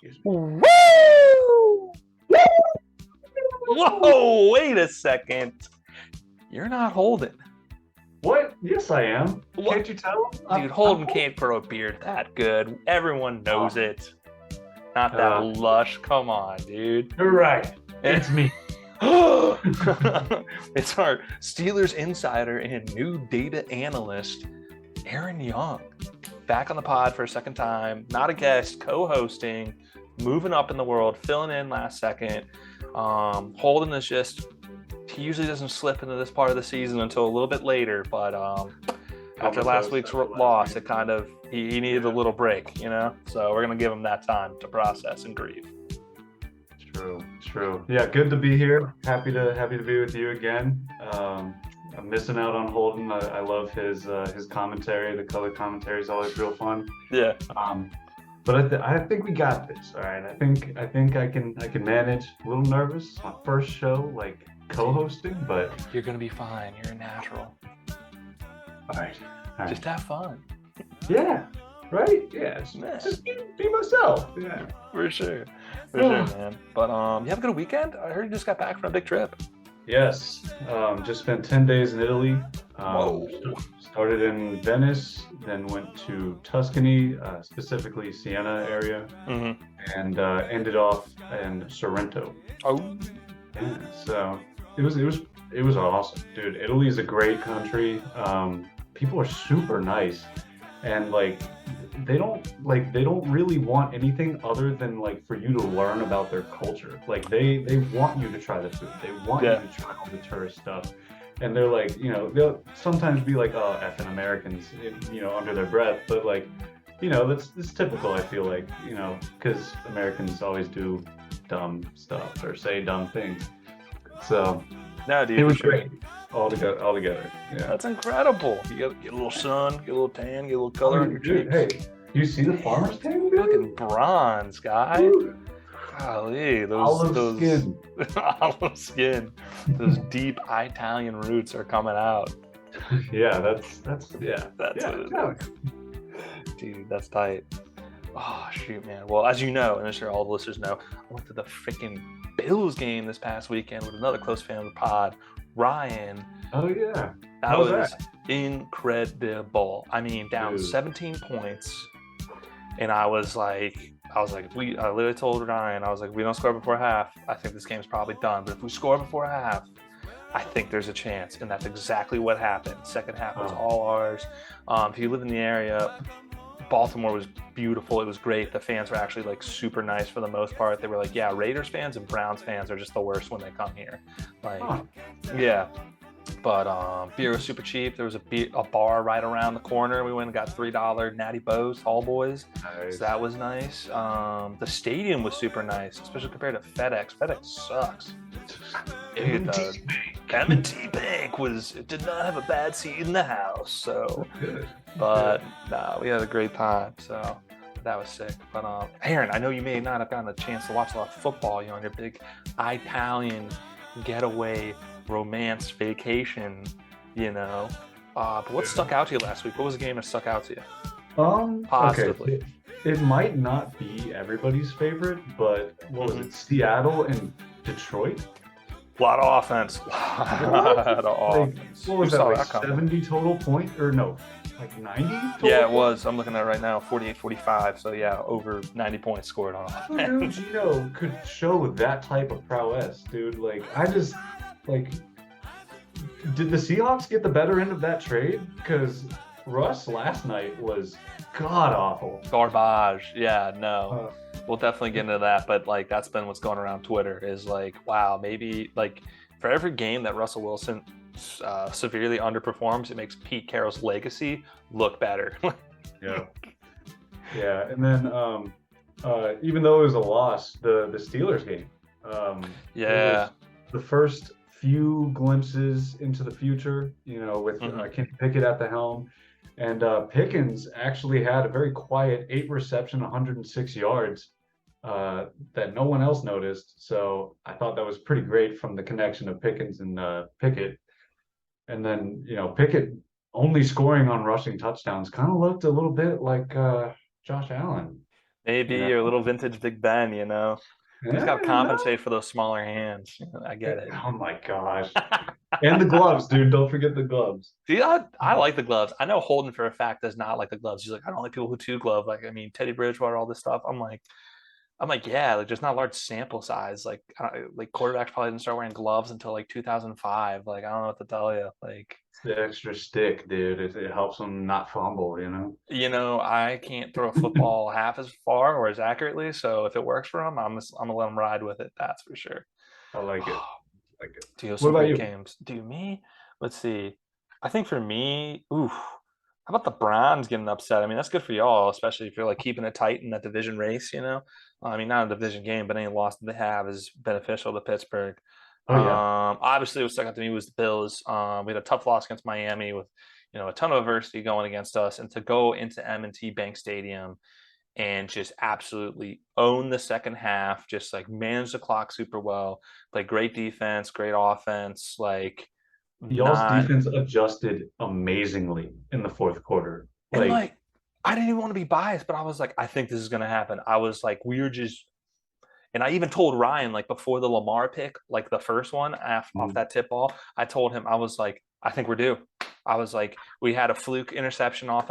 Excuse me. Woo! Whoa, wait a second. You're not Holden. What? Yes, I am. What? Can't you tell? Dude, Holden can't grow a beard that good. Everyone knows it. Not that lush. Come on, dude. You're right. It's me. It's our Steelers insider and new data analyst, Aaron Young. Back on the pod for a second time. Not a guest, co-hosting, moving up in the world, filling in last second. Holden is just, he usually doesn't slip into this part of the season until a little bit later, but after last week's loss, it kind of, he needed a little break, you know? So we're going to give him that time to process and grieve. True. Yeah, good to be here. Happy to be with you again. I'm missing out on Holden. I love his commentary. The color commentary is always real fun. Yeah. But I think we got this. All right. I think I can manage. A little nervous. It's my first show, like co-hosting, but you're gonna be fine. You're a natural. All right. Just have fun. Yeah. Right? Yeah. Just be myself. Yeah. For sure, man. But you have a good weekend? I heard you just got back from a big trip. Yes. Just spent 10 days in Italy. Whoa. Started in Venice, then went to Tuscany, specifically Siena area, and ended off in Sorrento. Oh. Yeah, so it was awesome, dude. Italy is a great country. People are super nice, and they don't really want anything other than like for you to learn about their culture. Like they want you to try the food. They want you to try all the tourist stuff. And they're like, they'll sometimes be like, oh, effing Americans, under their breath. But like, that's typical, I feel like, because Americans always do dumb stuff or say dumb things. So no, dude, it was great. All together. Yeah. That's incredible. You get a little sun, get a little tan, get a little color on your cheeks. Hey, you see the farmer's tan? Looking bronze, guy. Dude. Golly, olive skin. Olive skin. Those deep Italian roots are coming out. Yeah, that's what it is. Dude, that's tight. Oh shoot, man. Well, as you know, and I'm sure all the listeners know, I went to the freaking Bills game this past weekend with another close fan of the pod, Ryan. Oh yeah. That was incredible. I mean, down 17 points, and I was like, I literally told Ryan, I was like, if we don't score before half, I think this game's probably done. But if we score before half, I think there's a chance. And that's exactly what happened. Second half was all ours. If you live in the area, Baltimore was beautiful. It was great. The fans were actually like super nice for the most part. They were like, yeah, Raiders fans and Browns fans are just the worst when they come here. Yeah. But beer was super cheap. There was a bar right around the corner. We went and got $3 Natty Bo's, Tall Boys. Nice. So that was nice. The stadium was super nice, especially compared to FedEx. FedEx sucks. M&T Bank did not have a bad seat in the house. So, but we had a great time. So that was sick. But Aaron, I know you may not have gotten a chance to watch a lot of football. On your big Italian getaway romance vacation, but what stuck out to you last week? What was the game that stuck out to you? Positively. Okay. It might not be everybody's favorite, but what was it? Seattle and Detroit? A lot of offense. What was that, like 70 total point? Or no, like 90 total? Yeah, it was. I'm looking at it right now, 48-45. So yeah, over 90 points scored on offense. Who Gino could show that type of prowess, dude? Did the Seahawks get the better end of that trade? Because Russ last night was god awful. Garbage. Yeah, no. We'll definitely get into that, but that's been what's going around Twitter is wow, maybe for every game that Russell Wilson severely underperforms, it makes Pete Carroll's legacy look better. Yeah, and then even though it was a loss, the Steelers game. It was the first few glimpses into the future, with Kenny Pickett at the helm. And Pickens actually had a very quiet 8 reception, 106 yards that no one else noticed. So I thought that was pretty great from the connection of Pickens and Pickett. And then, Pickett only scoring on rushing touchdowns kind of looked a little bit like Josh Allen. Maybe You know? your little vintage Big Ben, you know. He's got to No. compensate for those smaller hands. You know, I get it. Oh my gosh. And the gloves, dude. Don't forget the gloves. See, I like the gloves. I know Holden for a fact does not like the gloves. He's like, I don't like people who two glove. Like, I mean, Teddy Bridgewater, all this stuff. I'm like, yeah, like there's not a large sample size. Like quarterbacks probably didn't start wearing gloves until like 2005. Like, I don't know what to tell you. Like, It's the extra stick, dude. It helps them not fumble, you know? I can't throw a football half as far or as accurately. So if it works for him, I'm gonna let him ride with it. That's for sure. I like it. I like it. Dude, What some about great you? games. Dude, me, let's see. I think for me, ooh, how about the Browns getting upset? I mean, that's good for y'all, especially if you're like keeping it tight in that division race, you know? I mean, not a division game, but any loss that they have is beneficial to Pittsburgh. Oh yeah. Obviously, what stuck out to me was the Bills. We had a tough loss against Miami with, a ton of adversity going against us, and to go into M&T Bank Stadium and just absolutely own the second half, just like manage the clock super well, play great defense, great offense, like Y'all's not defense adjusted amazingly in the fourth quarter. and Like, like I didn't even want to be biased, but I was like, I think this is gonna happen. I was like, we're just and I even told Ryan, like before the Lamar pick, like the first one off mm, that tip ball, I told him, I was like, I think we're due. I was like, we had a fluke interception off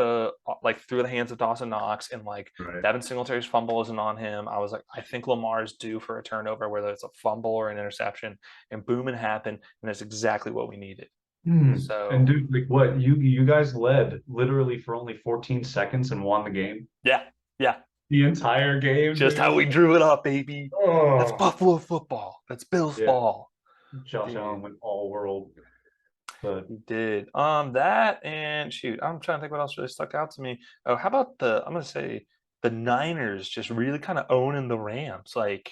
like through the hands of Dawson Knox, and like right. Devin Singletary's fumble isn't on him. I was like, I think Lamar's due for a turnover, whether it's a fumble or an interception, and boom, it happened, and that's exactly what we needed. And So dude, like what you guys led literally for only 14 seconds and won the game. yeah, yeah, The entire game, just how dude. we drew it up, baby. That's Oh, Buffalo football. That's Bills yeah. ball, Josh dude. Allen went all world. But He did. That and shoot, I'm trying to think what else really stuck out to me. Oh, how about I'm gonna say the Niners just really kind of owning the Rams. Like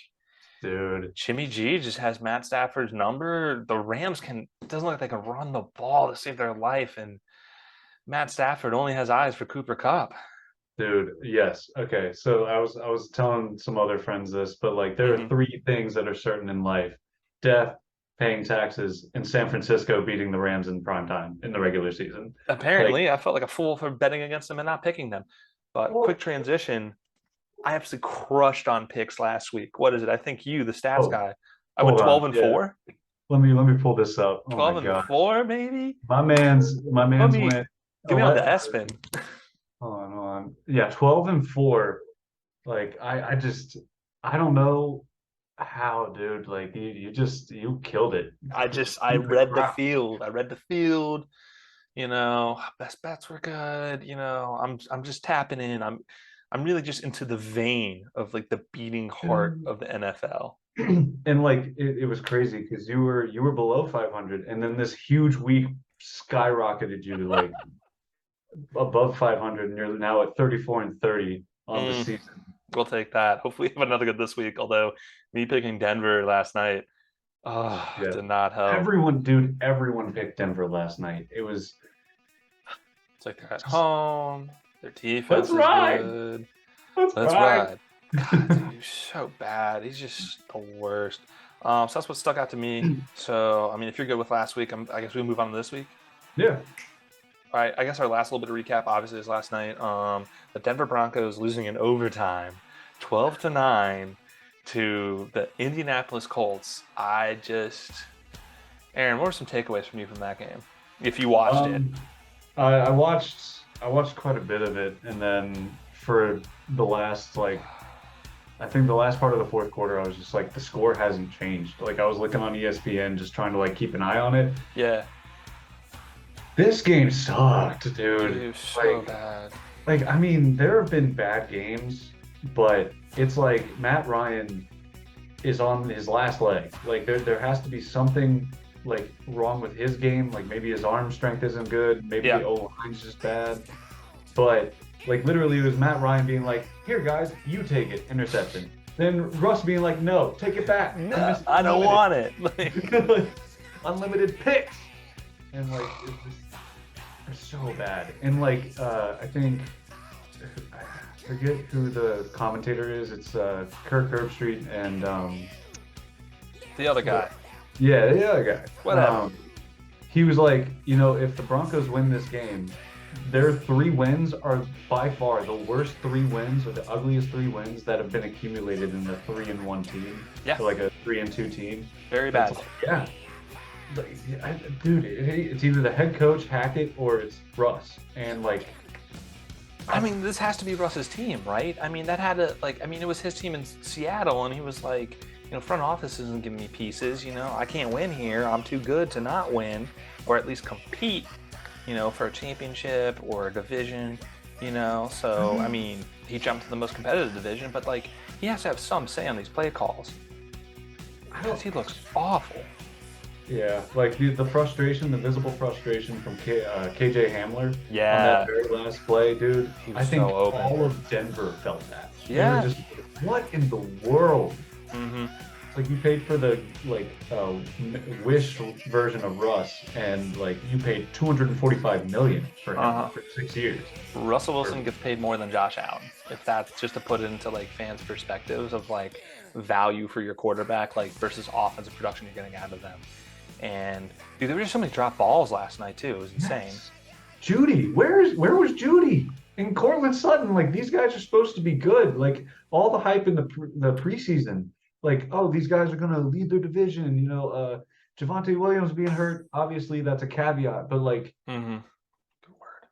dude, Jimmy G just has Matt Stafford's number. The Rams it doesn't look like they can run the ball to save their life, and Matt Stafford only has eyes for Cooper Cup. dude, yes. Okay. So I was telling some other friends this, but like there are Hmm. three things that are certain in life: death, paying taxes, and San Francisco beating the Rams in prime time in the regular season. Like, Apparently, I felt like a fool for betting against them and not picking them. But quick well, transition. I absolutely crushed on picks last week. What is it? I think you, the stats oh, guy. I went hold 12 on. and Yeah. 4. Let me pull this up. Oh my 12 and God. 4, maybe? Let My man's me went Get me on the 11. S-Spin. Hold on. Yeah, 12 and 4. Like I don't know how, dude. Like you killed it. I Beat the read the crap. field. I read the field. Best bets were good. I'm just tapping in. I'm really just into the vein of like the beating heart Dude. of the NFL. And like it was crazy because you were below 500 and then this huge week skyrocketed you to like above 500 and you're now at 34 and 30 on the Mm, season. we'll take that. Hopefully, we have another good this week. Although me picking Denver last night, Yeah. did not help. Everyone picked Denver last night. It was It's like they're at just home. Their let's defense is ride. good. Let's Let's ride. ride. God, dude, he's so bad. He's just the worst. So that's what stuck out to me. So, I mean, if you're good with last week, I guess we move on to this week. Yeah. All right. I guess our last little bit of recap, obviously, is last night. The Denver Broncos losing in overtime, 12-9, to the Indianapolis Colts. Aaron, what were some takeaways from you from that game? If you watched it. Um, I watched quite a bit of it, and then for the last I think the last part of the fourth quarter, I was just like the score hasn't changed. Like I was looking on ESPN, just trying to like keep an eye on it. Yeah. This game sucked, dude. Dude, so Like bad. I mean, there have been bad games, but it's like Matt Ryan is on his last leg. Like there has to be something like wrong with his game. Like maybe his arm strength isn't good. Maybe Yeah. the O line's just bad. But like literally, it was Matt Ryan being like, "Here, guys, you take it, interception." Then Russ being like, "No, take it back. No, I don't want it. Like, unlimited picks." And like it's so bad. And like I think I forget who the commentator is. It's Kirk Herbstreit and The other guy. yeah, the other guy. Whatever. He was like, if the Broncos win this game, their 3 wins are by far the worst 3 wins or the ugliest 3 wins that have been accumulated in a 3-1 team Yeah, or like a 3-2 team. very It's bad. like, yeah, dude, it's either the head coach Hackett or it's Russ, and like, I I, mean, this has to be Russ's team, right? I mean, that had to like. I mean, it was his team in Seattle, and he was like, front office isn't giving me pieces. I can't win here. I'm too good to not win, or at least compete. For a championship or a division. I So I mean, mean, he jumped to the most competitive division, but like, he has to have some say on these play calls I because don't. he looks awful. Yeah, like the frustration, the visible frustration from KJ Hamler on that Yeah, very last play, dude. he was I so think open. all of Denver felt that. They were Yeah. just, what in the world? Mm-hmm. It's like you paid for the Wish version of Russ, and like you paid 245 million for him Uh-huh. for 6 years. Russell Or, Wilson gets paid more than Josh Allen. If that's just to put it into like fans' perspectives of like value for your quarterback, like versus offensive production you're getting out of them. And dude, there were just so many drop balls last night too. It was insane. yes. Judy, where was Judy? And Cortland Sutton, like these guys are supposed to be good. Like all the hype in the preseason, like oh these guys are gonna lead their division. Javante Williams being hurt, obviously that's a caveat, but like Mm-hmm. Good word.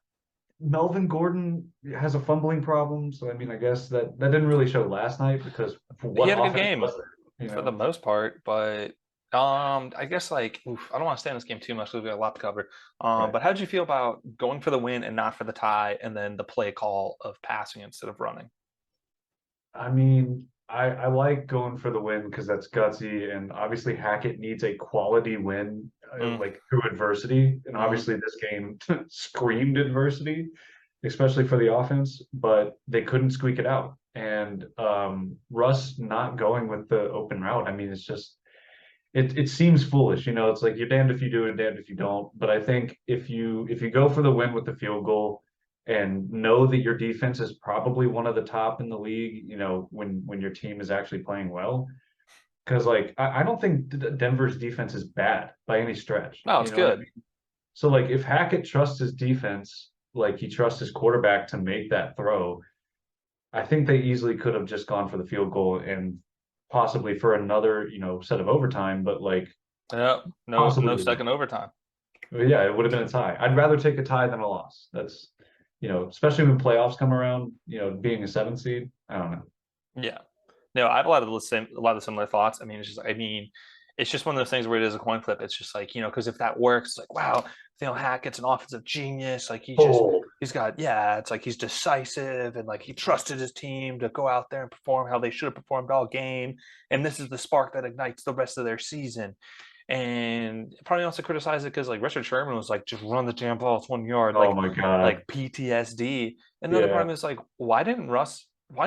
Melvin Gordon has a fumbling problem. So I mean, I guess that didn't really show last night because He what had a good offense game was there? for the most part, but I guess like I don't want to stay in this game too much because we got a lot to cover. Right. But how did you feel about going for the win and not for the tie, and then the play call of passing instead of running? I mean, I like going for the win because that's gutsy, and obviously Hackett needs a quality win, Mm, like through adversity, and mm-hmm. obviously this game screamed adversity, especially for the offense, but they couldn't squeak it out. And Russ not going with the open route, I mean, it's just it seems foolish, it's like you're damned if you do and damned if you don't. But I think if you go for the win with the field goal and know that your defense is probably one of the top in the league, when your team is actually playing well. Because like I don't think Denver's defense is bad by any stretch. No, You it's know what I good. mean? So like if Hackett trusts his defense, like he trusts his quarterback to make that throw, I think they easily could have just gone for the field goal and possibly for another, set of overtime, but like No, no, possibly no wouldn't. second overtime. Well, yeah, it would have been a tie. I'd rather take a tie than a loss. That's, especially when playoffs come around, being a 7 seed. I don't know. Yeah. No, I have a lot of similar thoughts. It's just one of those things where it is a coin flip. It's just like, because if that works, it's like, wow, Hackett's an offensive genius. Like Oh, he's got, yeah, it's like he's decisive and like he trusted his team to go out there and perform how they should have performed all game. And this is the spark that ignites the rest of their season. And probably also criticize it because like Richard Sherman was like, just run the damn ball, it's 1 yard, oh my God. like PTSD. Another Yeah. problem is like, why don't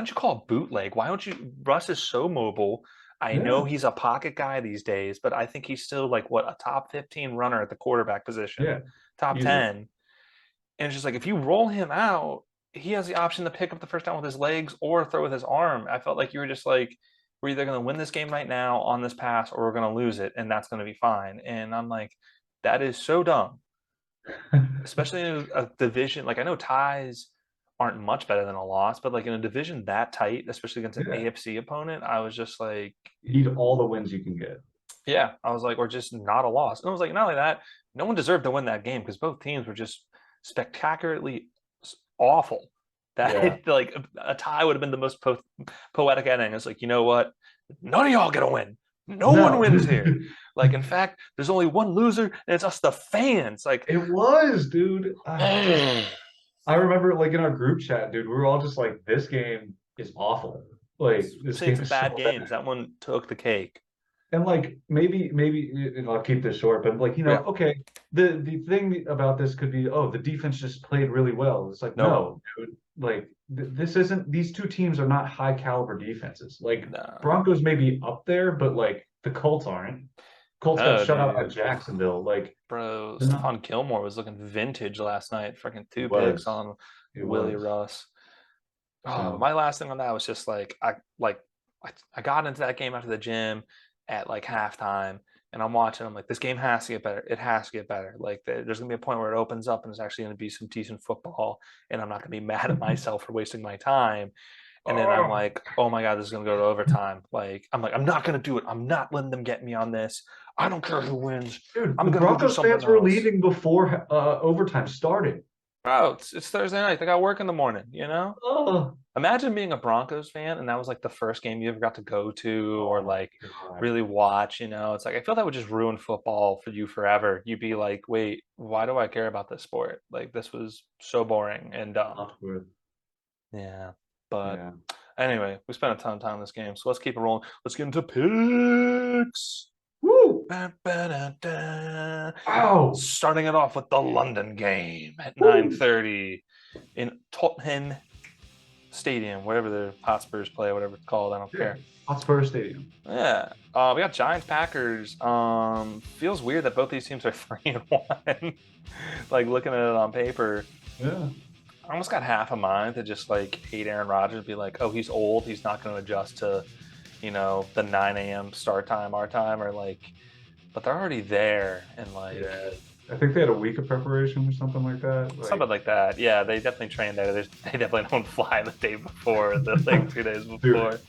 you call it bootleg? Why don't you? Russ is so mobile. I know Yeah. he's a pocket guy these days, but I think he's still like what, a top 15 runner at the quarterback position, Yeah. top Easily. 10. And it's just like if you roll him out, he has the option to pick up the first down with his legs or throw with his arm. I felt like you were just like, we're either going to win this game right now on this pass or we're going to lose it, and that's going to be fine. And I'm like, that is so dumb, especially in a division. Like I know ties aren't much better than a loss, but like in a division that tight, especially against an Yeah. AFC opponent, I was just like, You need all the wins you can get. yeah, I was like, or just not a loss. And I was like, not only that, no one deserved to win that game because both teams were just spectacularly awful. Yeah. That like a tie would have been the most poetic ending. It's like, you know what? None of y'all get a win. No one No. wins here. Like, in fact, there's only one loser, and it's us, the fans. Like, It was, dude. I remember like in our group chat, dude, we were all just like, this game is awful. Like this say it's game the is so bad games. bad. That one took the cake. And like maybe I'll keep this short, but like Yeah. okay, the thing about this could be, oh, the defense just played really well. It's like, Nope. no, dude, like this isn't, these two teams are not high caliber defenses. Like No. Broncos may be up there, but like the Colts aren't. Colts got No, shut out by dude. Jacksonville. Like Bro, they're not. Stephon Gilmore was looking vintage last night. Freaking It two picks was. on It Willie was. Russ. Oh, So my last thing on that was just like I got into that game after the gym at like halftime, and I'm watching. I'm like, this game has to get better. It has to get better. Like, there's gonna be a point where it opens up and there's actually gonna be some decent football, and I'm not gonna be mad at myself for wasting my time. And then I'm Oh, like, oh my god, this is gonna go to overtime. Like, I'm not gonna do it. I'm not letting them get me on this. I don't care who wins. dude, I'm the gonna go do Broncos something fans were else. leaving before overtime started. Bro, it's Thursday night. They got work in the morning, you know? Oh, Imagine being a Broncos fan and that was like the first game you ever got to go to or oh my like God. really watch, you know? It's like I feel that would just ruin football for you forever. You'd be like, wait, why do I care about this sport? Like this was so boring and dumb. Not worth. Yeah. But Yeah. anyway, we spent a ton of time in this game, so let's keep it rolling. Let's get into picks. Woo! Ba, ba, da, da. Ow! Starting it off with the London game at Woo! 9:30 in Tottenham Stadium, wherever the Hotspurs play, whatever it's called. I don't Yeah. care. Hotspur Stadium. Yeah, we got Giants Packers. Feels weird that both these teams are 3-1. Like looking at it on paper, Yeah. I almost got half a mind to just like hate Aaron Rodgers, be like, oh, he's old, he's not going to adjust to, the 9 a.m. start time, our time, or like, but they're already there, and like. Yeah. I think they had a week of preparation or something like that. Something like that. Yeah, they definitely train there. They definitely don't fly the day before, the like 2 days before. Dude,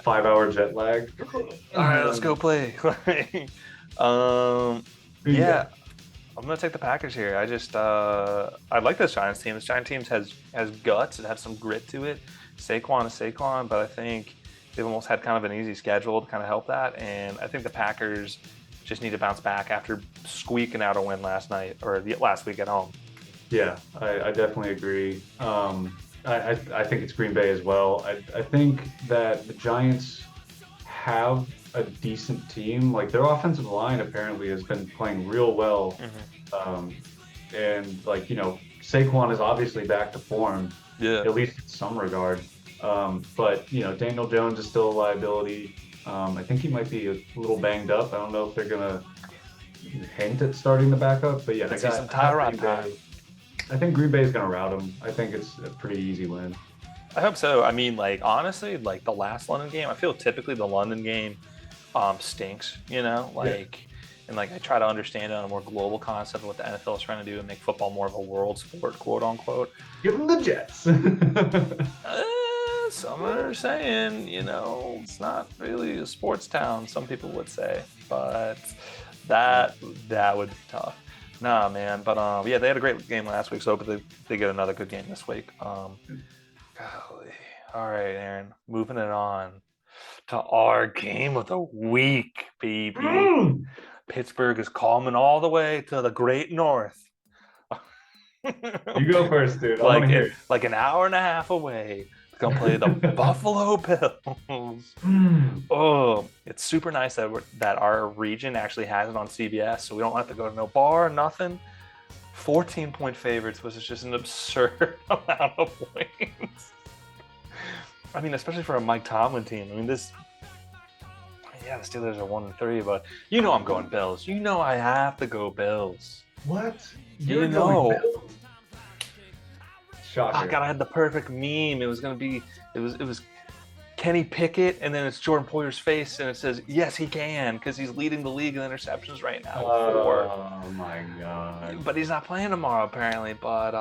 5 hour jet lag. All right, let's go play. Yeah, I'm gonna take the Packers here. I like this Giants team. This Giants team has guts. It has some grit to it. Saquon is Saquon, but I think they've almost had kind of an easy schedule to kind of help that. And I think the Packers just need to bounce back after squeaking out a win last night or last week at home. Yeah, I definitely agree. I think it's Green Bay as well. I think that the Giants have a decent team. Like their offensive line apparently has been playing real well. And like, Saquon is obviously back to form, Yeah. at least in some regard. But Daniel Jones is still a liability. I think he might be a little banged up. I don't know if they're gonna hint at starting the backup, but yeah, Let's see some Tyrod time. I think Green Bay is gonna rout him. I think it's a pretty easy win. I hope so. I mean, like honestly, like the last London game, I feel typically the London game stinks, and like I try to understand it on a more global concept of what the NFL is trying to do and make football more of a world sport, quote unquote. Give them the Jets. Some are saying, it's not really a sports town, some people would say, but that would be tough. Nah, man, but yeah, they had a great game last week, so hopefully they get another good game this week. Golly. All right, Aaron, moving it on to our game of the week, baby. Pittsburgh is calming all the way to the great north. You go first, dude. Like an hour and a half away. Gonna play the Buffalo Bills. Oh, it's super nice that our region actually has it on CBS, so we don't have to go to no bar, nothing. 14-point favorites, which is just an absurd amount of points. I mean, especially for a Mike Tomlin team. I mean, the Steelers are 1-3, but I'm going Bills. I have to go Bills. What? You're going Bills? Shocker. God, I had the perfect meme. It was Kenny Pickett, and then it's Jordan Poyer's face, and it says, yes, he can, because he's leading the league in interceptions right now. Oh, my God. But he's not playing tomorrow, apparently. But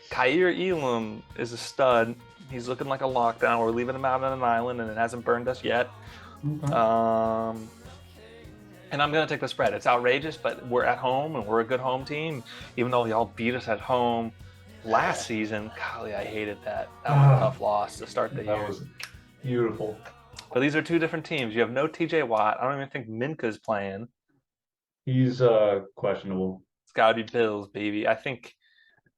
Kaiir Elam is a stud. He's looking like a lockdown. We're leaving him out on an island, and it hasn't burned us yet. Okay. And I'm going to take the spread. It's outrageous, but we're at home, and we're a good home team. Even though y'all beat us at home last season, golly, I hated that. That was a tough loss to start the year. That was beautiful. But these are two different teams. You have no TJ Watt. I don't even think Minka's playing. He's questionable. It's got to be Bills, baby. I think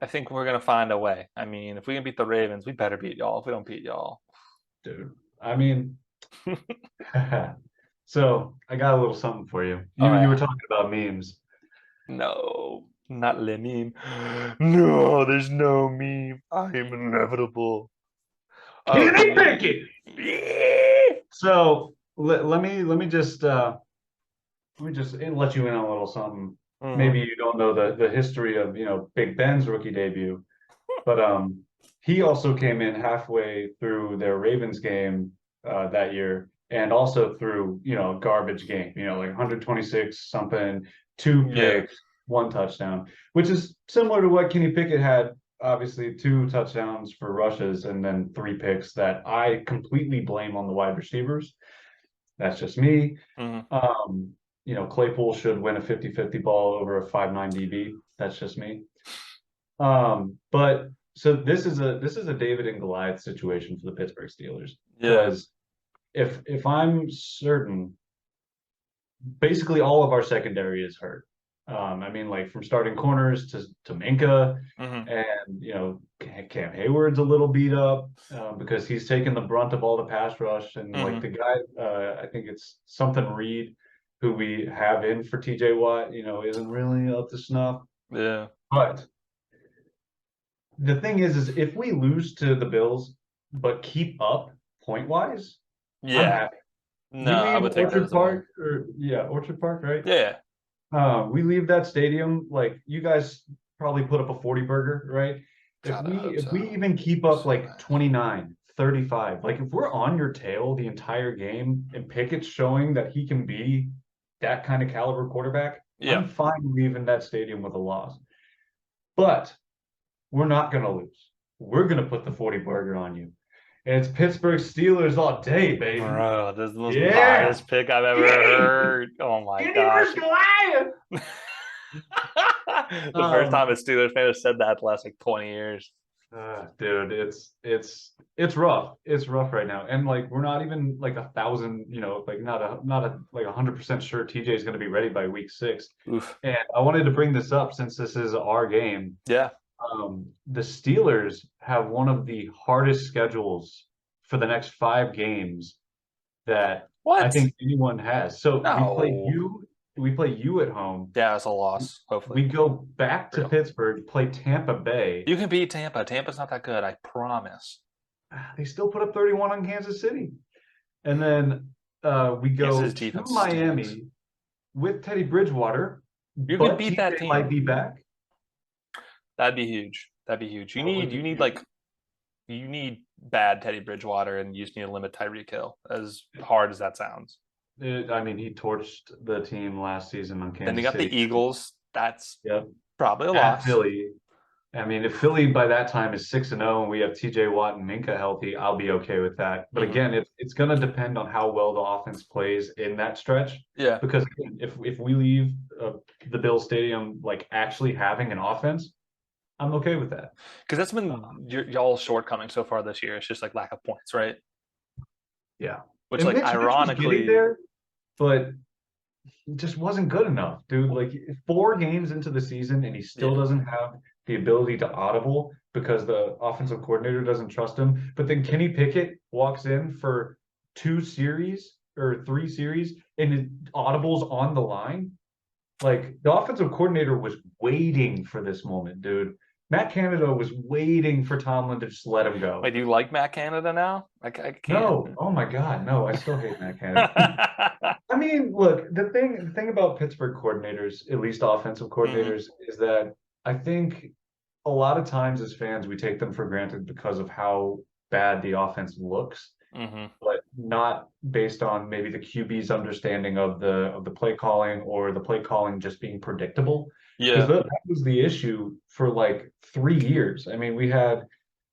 we're going to find a way. I mean, if we can beat the Ravens, we better beat y'all. If we don't beat y'all. Dude, I mean, so I got a little something for you. You were talking about memes. No, not le meme. No, there's no meme. I am inevitable. Kenny Pickett. Yeah. So let me just let you in on a little something. Maybe you don't know the history of Big Ben's rookie debut, but he also came in halfway through their Ravens game that year and also through, a garbage game, like 126 something, two Yeah. picks, one touchdown, which is similar to what Kenny Pickett had. Obviously, two touchdowns for rushes and then three picks that I completely blame on the wide receivers. That's just me. Hmm. Claypool should win a 50-50 ball over a 5'9" DB. That's just me. But so this is a David and Goliath situation for the Pittsburgh Steelers Yeah. because if I'm certain, basically all of our secondary is hurt. I mean, like from starting corners to Minka, Hmm. and Cam Hayward's a little beat up because he's taken the brunt of all the pass rush, and like Hmm. the guy, I think it's something Reed, who we have in for TJ Watt, isn't really up to snuff. Yeah. But the thing is if we lose to the Bills but keep up point wise, I'm Yeah. happy. No, We I leave would take that Orchard as a win. Park, or yeah, Orchard Park, right? Yeah. We leave that stadium like you guys probably put up a 40 burger, right? If God, I we hope if so. we even keep up So like bad. 29, 35, like if we're on your tail the entire game and Pickett's showing that he can be that kind of caliber quarterback, Yeah. I'm fine leaving that stadium with a loss. But we're not going to lose. We're going to put the 40 burger on you. And it's Pittsburgh Steelers all day, baby. Bro, this is the most Yeah. biased pick I've ever Kenny! heard. Oh my Kenny gosh. versus Goliath! The first Um, time a Steelers fan has said that the last like 20 years. dude, it's rough. It's rough right now, and like we're not even like 1,000, like not a like 100% sure TJ is going to be ready by week 6. Oof. And I wanted to bring this up since this is our game. Yeah. The Steelers have one of the hardest schedules for the next 5 games that I What? think anyone has. So No. we play you at home. Yeah, it's a loss, hopefully. We go back to Real. Pittsburgh, play Tampa Bay. You can beat Tampa. Tampa's not that good, I promise. They still put up 31 on Kansas City. And then we go Kansas to defense stinks. Miami with Teddy Bridgewater, You can but beat TJ that might team. be back. That'd be huge. That'd be huge. That would You be need huge. like you need bad Teddy Bridgewater, and you just need to limit Tyreek Hill. As hard as that sounds. I mean, he torched the team last season on Then you Kansas got City. the Eagles. That's Yep. probably a At loss. Philly. I mean, if Philly by that time is 6-0 and we have TJ Watt and Minka healthy, I'll be okay with that. But Hmm. again, it's going to depend on how well the offense plays in that stretch. Yeah, Because again, if we leave the Bill Stadium like actually having an offense, I'm okay with that. because that's Uh, been y'all's shortcoming so far this year. It's just like lack of points, right? yeah, Which, and like, Mitch was getting ironically, there, but it just wasn't good enough, dude. Like 4 games into the season, and he still yeah, doesn't have the ability to audible because the offensive coordinator doesn't trust him. But then Kenny Pickett walks in for 2 series or 3 series, and it audibles on the line. Like the offensive coordinator was waiting for this moment, dude. Matt Canada was waiting for Tomlin to just let him go. like, do you like Matt Canada now? I can't. No, oh my God, no, I still hate Matt Canada. I mean, look, the thing about Pittsburgh coordinators, at least offensive Hmm. coordinators, is that I think a lot of times as fans we take them for granted because of how bad the offense looks, Hmm. but not based on maybe the QB's understanding of the play calling or the play calling just being predictable. Because Yeah. that was the issue for like 3 years. I mean, we had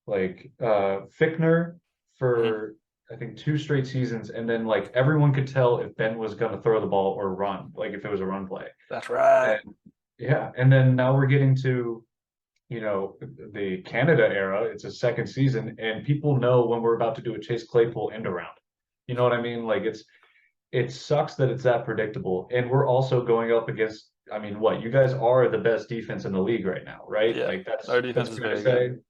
like Fickner Hmm. for I think 2 straight seasons, and then like everyone could tell if Ben was going to throw the ball or run, like if it was a run play. That's right. And yeah, and then now we're getting to the Canada era. It's a second season, and people know when we're about to do a Chase Claypool end around. You know what I mean? Like it sucks that it's that predictable, and we're also going up against. I mean, what you guys are the best defense in the league right now, right? Yeah. Like Our that's defense is fair to very good. say.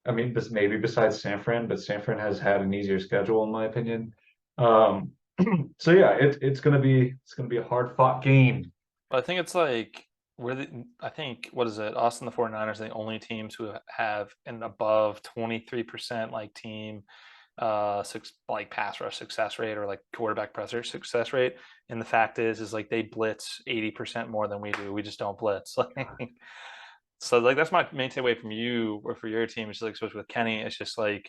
I mean, maybe besides San Fran, but San Fran has had an easier schedule in my opinion. Um, so yeah, it's gonna be a hard fought game. But I think it's like I think, what is it? Us and the 49ers are the only teams who have an above 23% like team like pass rush success rate, or like quarterback pressure success rate. And the fact is like they blitz 80% more than we do. We just don't blitz. Like, so like that's my main takeaway from you or for your team, is like, especially with Kenny, it's just like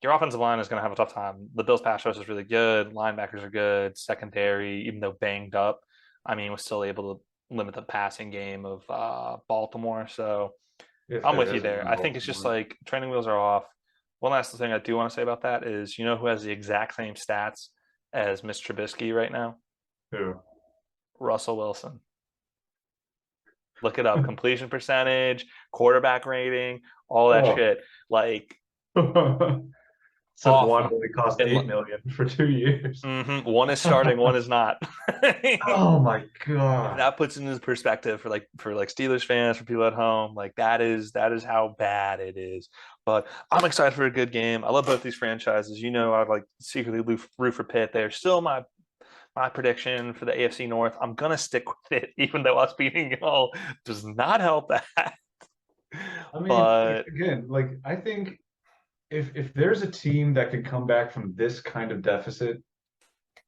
your offensive line is going to have a tough time. The Bills pass rush is really good. Linebackers are good. Secondary, even though banged up, I mean, was still able to limit the passing game of Baltimore. So If I'm there with you is there. one I think it's just Baltimore. like training wheels are off. One last thing I do want to say about that is, you know who has the exact same stats as Mitch Trubisky right now? Who? Russell Wilson. Look it up. Completion percentage, quarterback rating, all that Oh. shit. Like Except one awful. only cost And 8 million for 2 years. one is starting, one is not. Oh my God. That puts it into perspective for like Steelers fans, for people at home. Like that is how bad it is. But I'm excited for a good game. I love both these franchises. You know, I like secretly root for Pitt. They're still my prediction for the AFC North. I'm gonna stick with it, even though us beating y'all does not help that. I mean, But again, like I think if there's a team that can come back from this kind of deficit,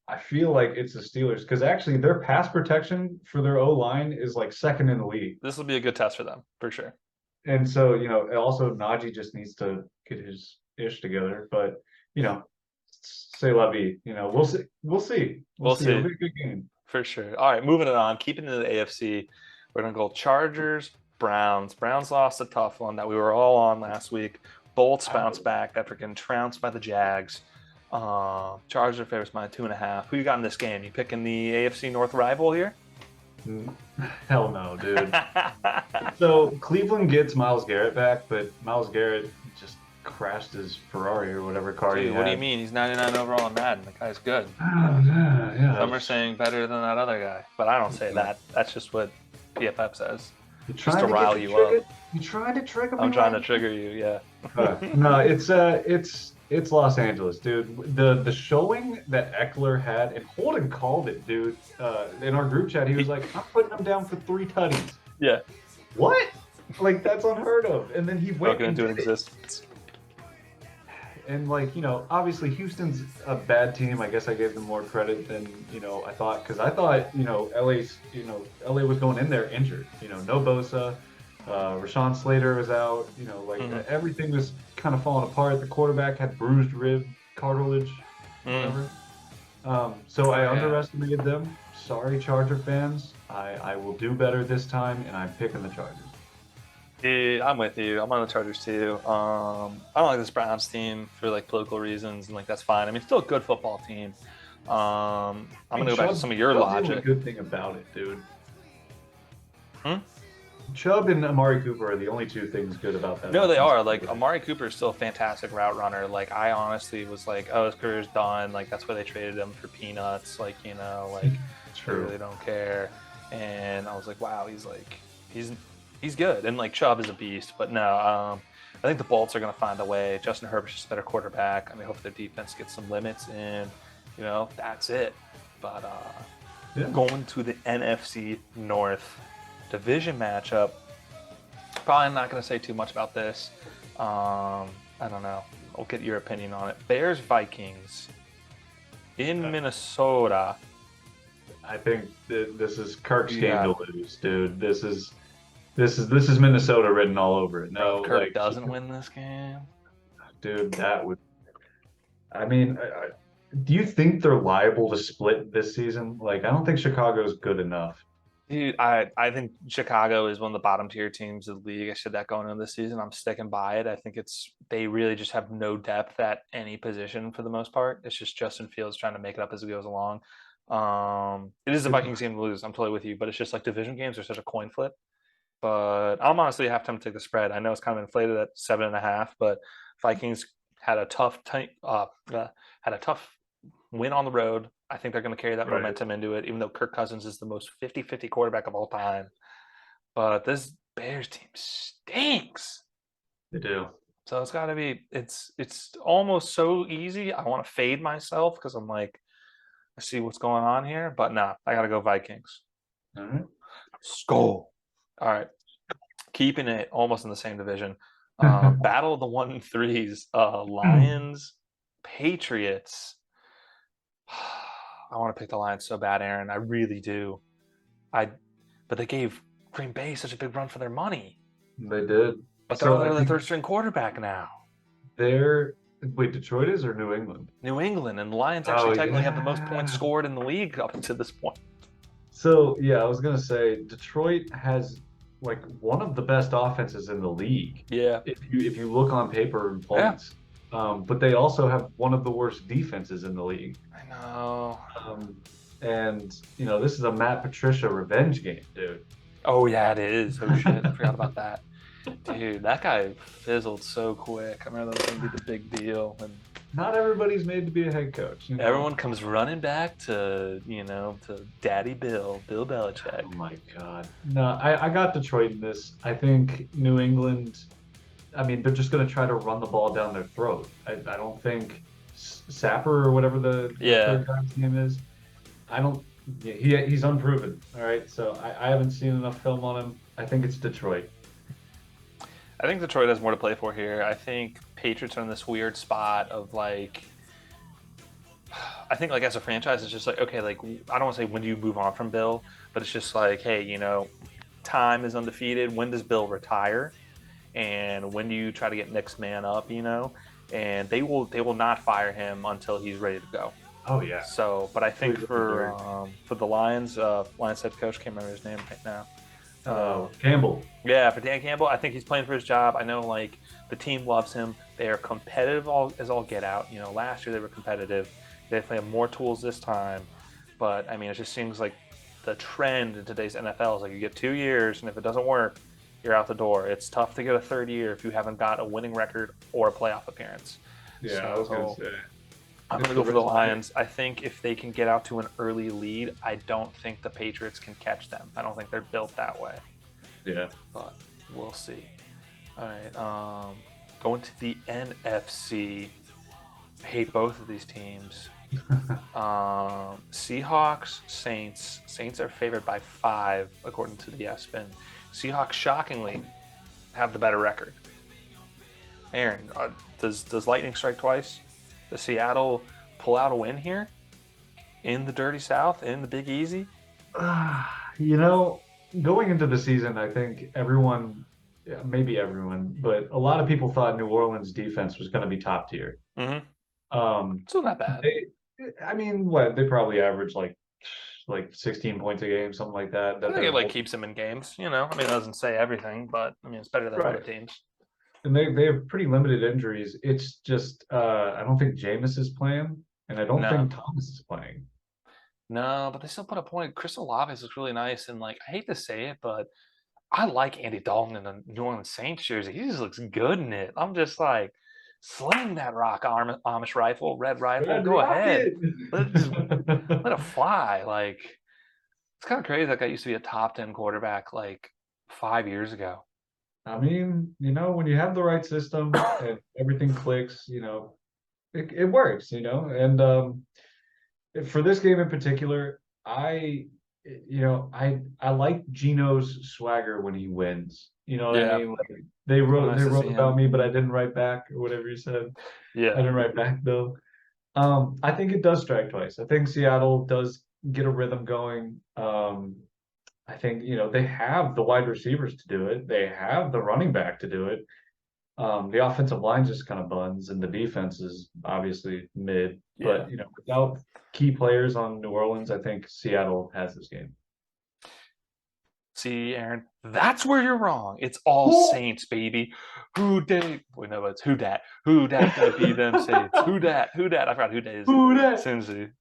I feel like it's the Steelers because actually their pass protection for their O line is like second in the league. this will be a good test for them for sure. And so, also Najee just needs to get his ish together. But, say la vie, we'll see. We'll see. We'll We'll see. It'll see be a good game. for sure. All right, moving it on. Keeping it in the AFC, we're gonna go Chargers, Browns. Browns lost a tough one that we were all on last week. Bolts bounced back after getting trounced by the Jags. Chargers are favorites by 2.5. Who you got in this game? You picking the AFC North rival here? Hell no, dude. So Cleveland gets Miles Garrett back, but Miles Garrett just crashed his Ferrari or whatever car he Dude, had. what do you mean? He's 99 overall in Madden. The guy's good. Yeah. Some are saying better than that other guy, but I don't say that. That's just what PFF says. You're Just trying to to rile get you triggered? up. You trying to trigger me? I'm trying to right trigger you, yeah. No, it's Los Angeles, dude. The showing that Eckler had, and Holden called it, dude. In our group chat, he was like, "I'm putting him down for 3 tutties." Yeah. What? Like that's unheard of. And then he went Broken and into did it. existence. And obviously Houston's a bad team. I guess I gave them more credit than I thought because I thought LA was going in there injured. No Bosa. Rashawn Slater was out. Everything was kind of falling apart. The quarterback had bruised rib cartilage, whatever. So I underestimated them. Sorry, Charger fans. I will do better this time, and I'm picking the Chargers. Yeah, I'm with you. I'm on the Chargers too. I don't like this Browns team for like political reasons, and like that's fine. I mean, still a good football team. I'm gonna go back to some of your Chubb's logic. the only good thing about it, dude. Hmm? Chubb and Amari Cooper are the only two things good about that. No, they are. Like Amari Cooper is still a fantastic route runner. Like I honestly was like, oh, his career's done. Like that's why they traded him for peanuts. Like like True. they really don't care. And I was like, wow, he's good. And like Chubb is a beast. But no, I think the Bolts are going to find a way. Justin Herbert's just a better quarterback. I mean, hopefully their defense gets some limits, and that's it. But going to the NFC North division matchup. Probably not going to say too much about this. I don't know. I'll get your opinion on it. Bears Vikings in Minnesota. I think this is Kirk's game to lose, dude. This is Minnesota written all over it. No, if Kirk doesn't win this game, dude, that would. I mean, do you think they're liable to split this season? Like, I don't think Chicago's good enough. Dude, I think Chicago is one of the bottom tier teams of the league. I said that going into this season. I'm sticking by it. I think they really just have no depth at any position for the most part. It's just Justin Fields trying to make it up as he goes along. It is the Vikings game to lose. I'm totally with you, but it's just like division games are such a coin flip. But I'm honestly half time to take the spread. I know it's kind of inflated at 7.5, but Vikings had a tough win on the road. I think they're going to carry that momentum into it, even though Kirk Cousins is the most 50-50 quarterback of all time. But this Bears team stinks. They do. So it's got to be. It's almost so easy. I want to fade myself because I'm like, I see what's going on here. But nah, I got to go Vikings. All right. Skull. All right. Keeping it almost in the same division. Battle of the 1-3s. Lions, Patriots. I want to pick the Lions so bad, Aaron. I really do. But they gave Green Bay such a big run for their money. They did. But they're the third string quarterback now. They're Wait, Detroit is or New England? New England, and the Lions actually Oh technically have the most points yeah. scored in the league up to this point. So yeah, I was gonna say Detroit has like one of the best offenses in the league Yeah, if you look on paper and yeah, points. But they also have one of the worst defenses in the league. I know. Um, and this is a Matt Patricia revenge game, dude. Oh yeah, it is. Oh shit, I forgot about that. Dude, that guy fizzled so quick. I remember that was gonna be the big deal, and Not everybody's made to be a head coach. everyone comes running back to to Daddy Bill Belichick. Oh my God. No, I got Detroit in this. I think New England, I mean, they're just going to try to run the ball down their throat. I don't think Sapper or whatever the Yeah, third guy's name is, I don't, yeah, he's unproven. All right. So I haven't seen enough film on him. I think it's Detroit. I think Detroit has more to play for here. I think Patriots are in this weird spot of like, I think like as a franchise, it's just like okay, like I don't want to say when do you move on from Bill, but it's just like hey, time is undefeated. When does Bill retire? And when do you try to get next man up? And they will not fire him until he's ready to go. Oh, yeah. So, but I think Completely agree. for the Lions, Lions head coach, can't remember his name right now. Campbell. Yeah, for Dan Campbell, I think he's playing for his job. I know like the team loves him. They are competitive as all get out. Last year they were competitive. They definitely have more tools this time. But I mean, it just seems like the trend in today's NFL is like you get 2 years, and if it doesn't work, you're out the door. It's tough to get a third year if you haven't got a winning record or a playoff appearance. Yeah, I was going to So say. I'm going It's to the go for the resume. Lions. I think if they can get out to an early lead, I don't think the Patriots can catch them. I don't think they're built that way, Yeah. but we'll see. All right, going to the NFC. I hate both of these teams. Seahawks, Saints. Saints are favored by 5 according to the ESPN. Seahawks shockingly have the better record. Aaron, does lightning strike twice? Does Seattle pull out a win here in the Dirty South in the Big Easy? You know, going into the season, I think everyone, yeah, maybe everyone, but a lot of people thought New Orleans defense was going to be top tier. Mm-hmm. Um, Still not bad. I mean, what they probably average like 16 points a game, something like that. I That think they're it like holding. keeps them in games. I mean, it doesn't say everything, but I mean, it's better than other Right. teams. And they have pretty limited injuries. It's just I don't think Jameis is playing, and I don't No, think Thomas is playing. no, but they still put a point. Crystal Olave looks really nice, and like I hate to say it, but I like Andy Dalton in the New Orleans Saints jersey. He just looks good in it. I'm just like, sling that Amish rifle, red rifle. Red Go ahead, Rocket. let it just let it fly. Like it's kind of crazy. That guy used to be a top 10 quarterback like 5 years ago. I mean, when you have the right system and everything clicks, it works. And for this game in particular, I like Gino's swagger when he wins. You know what I Yeah, mean? Like they it's real wrote nice they to see wrote him. about me, but I didn't write back or whatever you said. I Yeah, didn't write back though. I think it does strike twice. I think Seattle does get a rhythm going. I think, they have the wide receivers to do it. They have the running back to do it. The offensive line just kind of buns, and the defense is obviously mid. yeah. But without key players on New Orleans, I think Seattle has this game. See, Aaron, that's where you're wrong. It's all Who Saints, baby. Who dat? Wait, no, it's who dat? Who dat gonna be them Saints? Who dat? Who dat? I forgot who dat is. that? Cincy.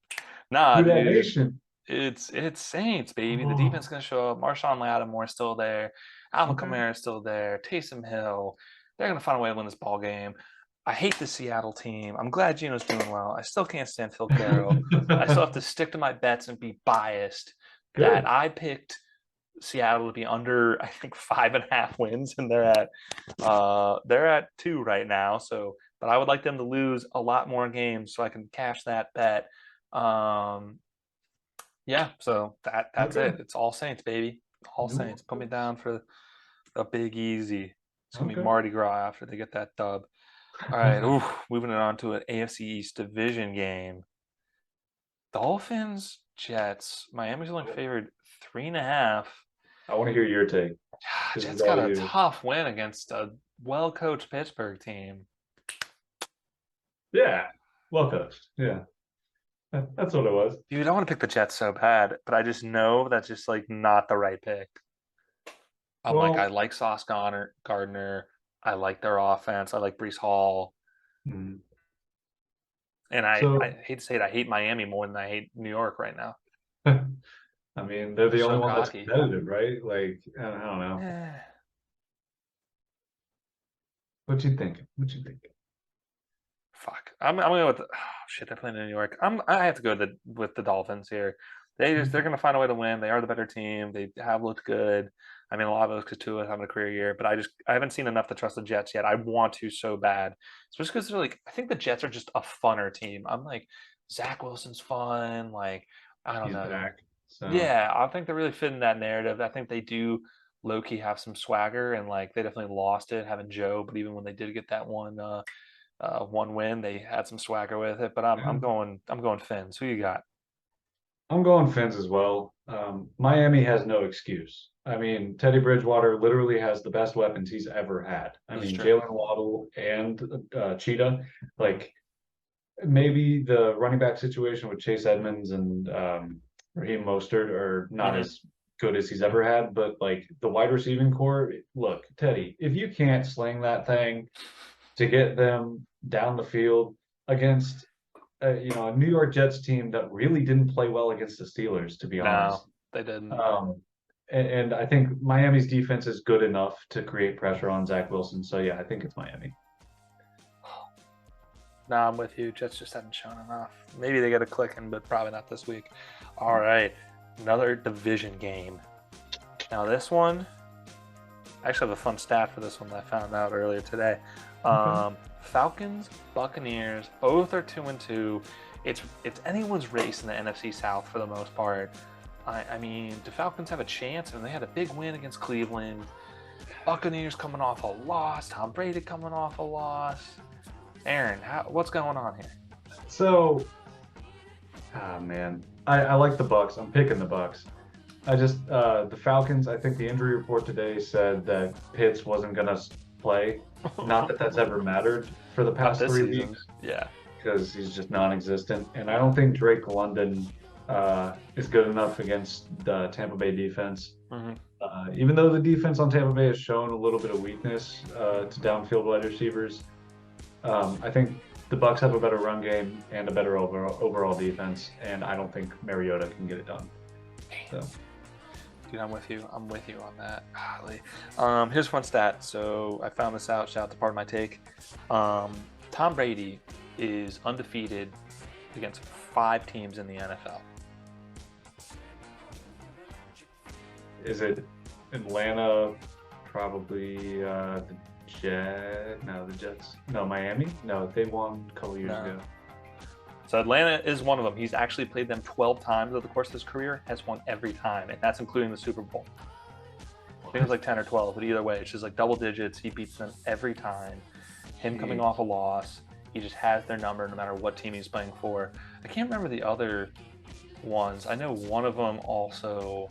Nah, Who that dude. nation? It's Saints, baby. The defense Oh, is gonna show up. Marshawn Lattimore is still there. Alvin okay. Kamara is still there. Taysom Hill. They're gonna find a way to win this ball game. I hate the Seattle team. I'm glad Gino's doing well. I still can't stand Phil Carroll. I still have to stick to my bets and be biased that Good. I picked Seattle to be under, I think, 5.5 wins, and they're at 2 right now. So, but I would like them to lose a lot more games so I can cash that bet. Um, yeah, so that's Okay. it. It's all Saints, baby. All New Saints. Put me Orleans. down for a big easy. It's gonna be Okay. Mardi Gras after they get that dub. All right, ooh, moving it on to an AFC East division game. Dolphins, Jets. Miami's only favored 3.5. I want to hear your take. This is Jets got all a you. tough win against a well-coached Pittsburgh team. Yeah, well coached. Yeah, that's what it was. Dude, I want to pick the Jets so bad, but I just know that's just like not the right pick. I'm like, I Well, like Sauce Gardner. I like their offense. I like Brees Hall. mm, And I so hate to say it, I hate Miami more than I hate New York right now. I mean, they're They're the only so one that's cocky. competitive, right? Like, I don't know. Eh. What you thinking? What you thinking? Fuck. I'm gonna go with shit. They're playing in New York. I have to go with the Dolphins here. They're Okay. gonna find a way to win. They are the better team. They have looked good. I mean, a lot of it was Tua having a career year, but I haven't seen enough to trust the Jets yet. I want to so bad, especially because they're like I think the Jets are just a funner team. I'm like Zach Wilson's fun. Like I don't He's know. back. So Yeah, I think they're really fitting that narrative. I think they do low key have some swagger, and like they definitely lost it having Joe. But even when they did get that one win. They had some swagger with it, but yeah. I'm going Fins. Who you got? I'm going Fins as well. Miami has no excuse. I mean, Teddy Bridgewater literally has the best weapons he's ever had. I That's mean, true. Jalen Waddle and Cheetah, like maybe the running back situation with Chase Edmonds and Raheem Mostert are not Hmm. as good as he's ever had, but like the wide receiving core, look, Teddy, if you can't sling that thing to get them down the field against a New York Jets team that really didn't play well against the Steelers, to be No, honest. they didn't. And I think Miami's defense is good enough to create pressure on Zach Wilson. So yeah, I think it's Miami. No, I'm with you. Jets just haven't shown enough. Maybe they get a clicking, but probably not this week. All right, another division game. Now this one, I actually have a fun stat for this one that I found out earlier today. Okay. Falcons, Buccaneers, both are 2-2. It's anyone's race in the NFC South for the most part. I mean, the Falcons have a chance, and they had a big win against Cleveland. Buccaneers coming off a loss. Tom Brady coming off a loss. Aaron, what's going on here? So, ah man, I like the Bucks. I'm picking the Bucks. I just the Falcons. I think the injury report today said that Pitts wasn't gonna play. Not that that's ever mattered for the Not past this three season. weeks Yeah. because he's just non-existent. And I don't think Drake London is good enough against the Tampa Bay defense. Hmm. Even though the defense on Tampa Bay has shown a little bit of weakness to downfield wide receivers, I think the Bucks have a better run game and a better overall defense, and I don't think Mariota can get it done. So, Dude, I'm with you. I'm with you on that. Golly. Here's a fun stat. So I found this out. Shout out to Part of My Take. Tom Brady is undefeated against 5 teams in the NFL. is it Atlanta? Probably the No, the Jets. No, Miami. No, they won a couple years No. ago. So Atlanta is one of them. He's actually played them 12 times over the course of his career, has won every time, and that's including the Super Bowl. I think it was like 10 or 12, but either way, it's just like double digits. He beats them every time. Him coming Jeez. off a loss, he just has their number no matter what team he's playing for. I can't remember the other ones. I know one of them also.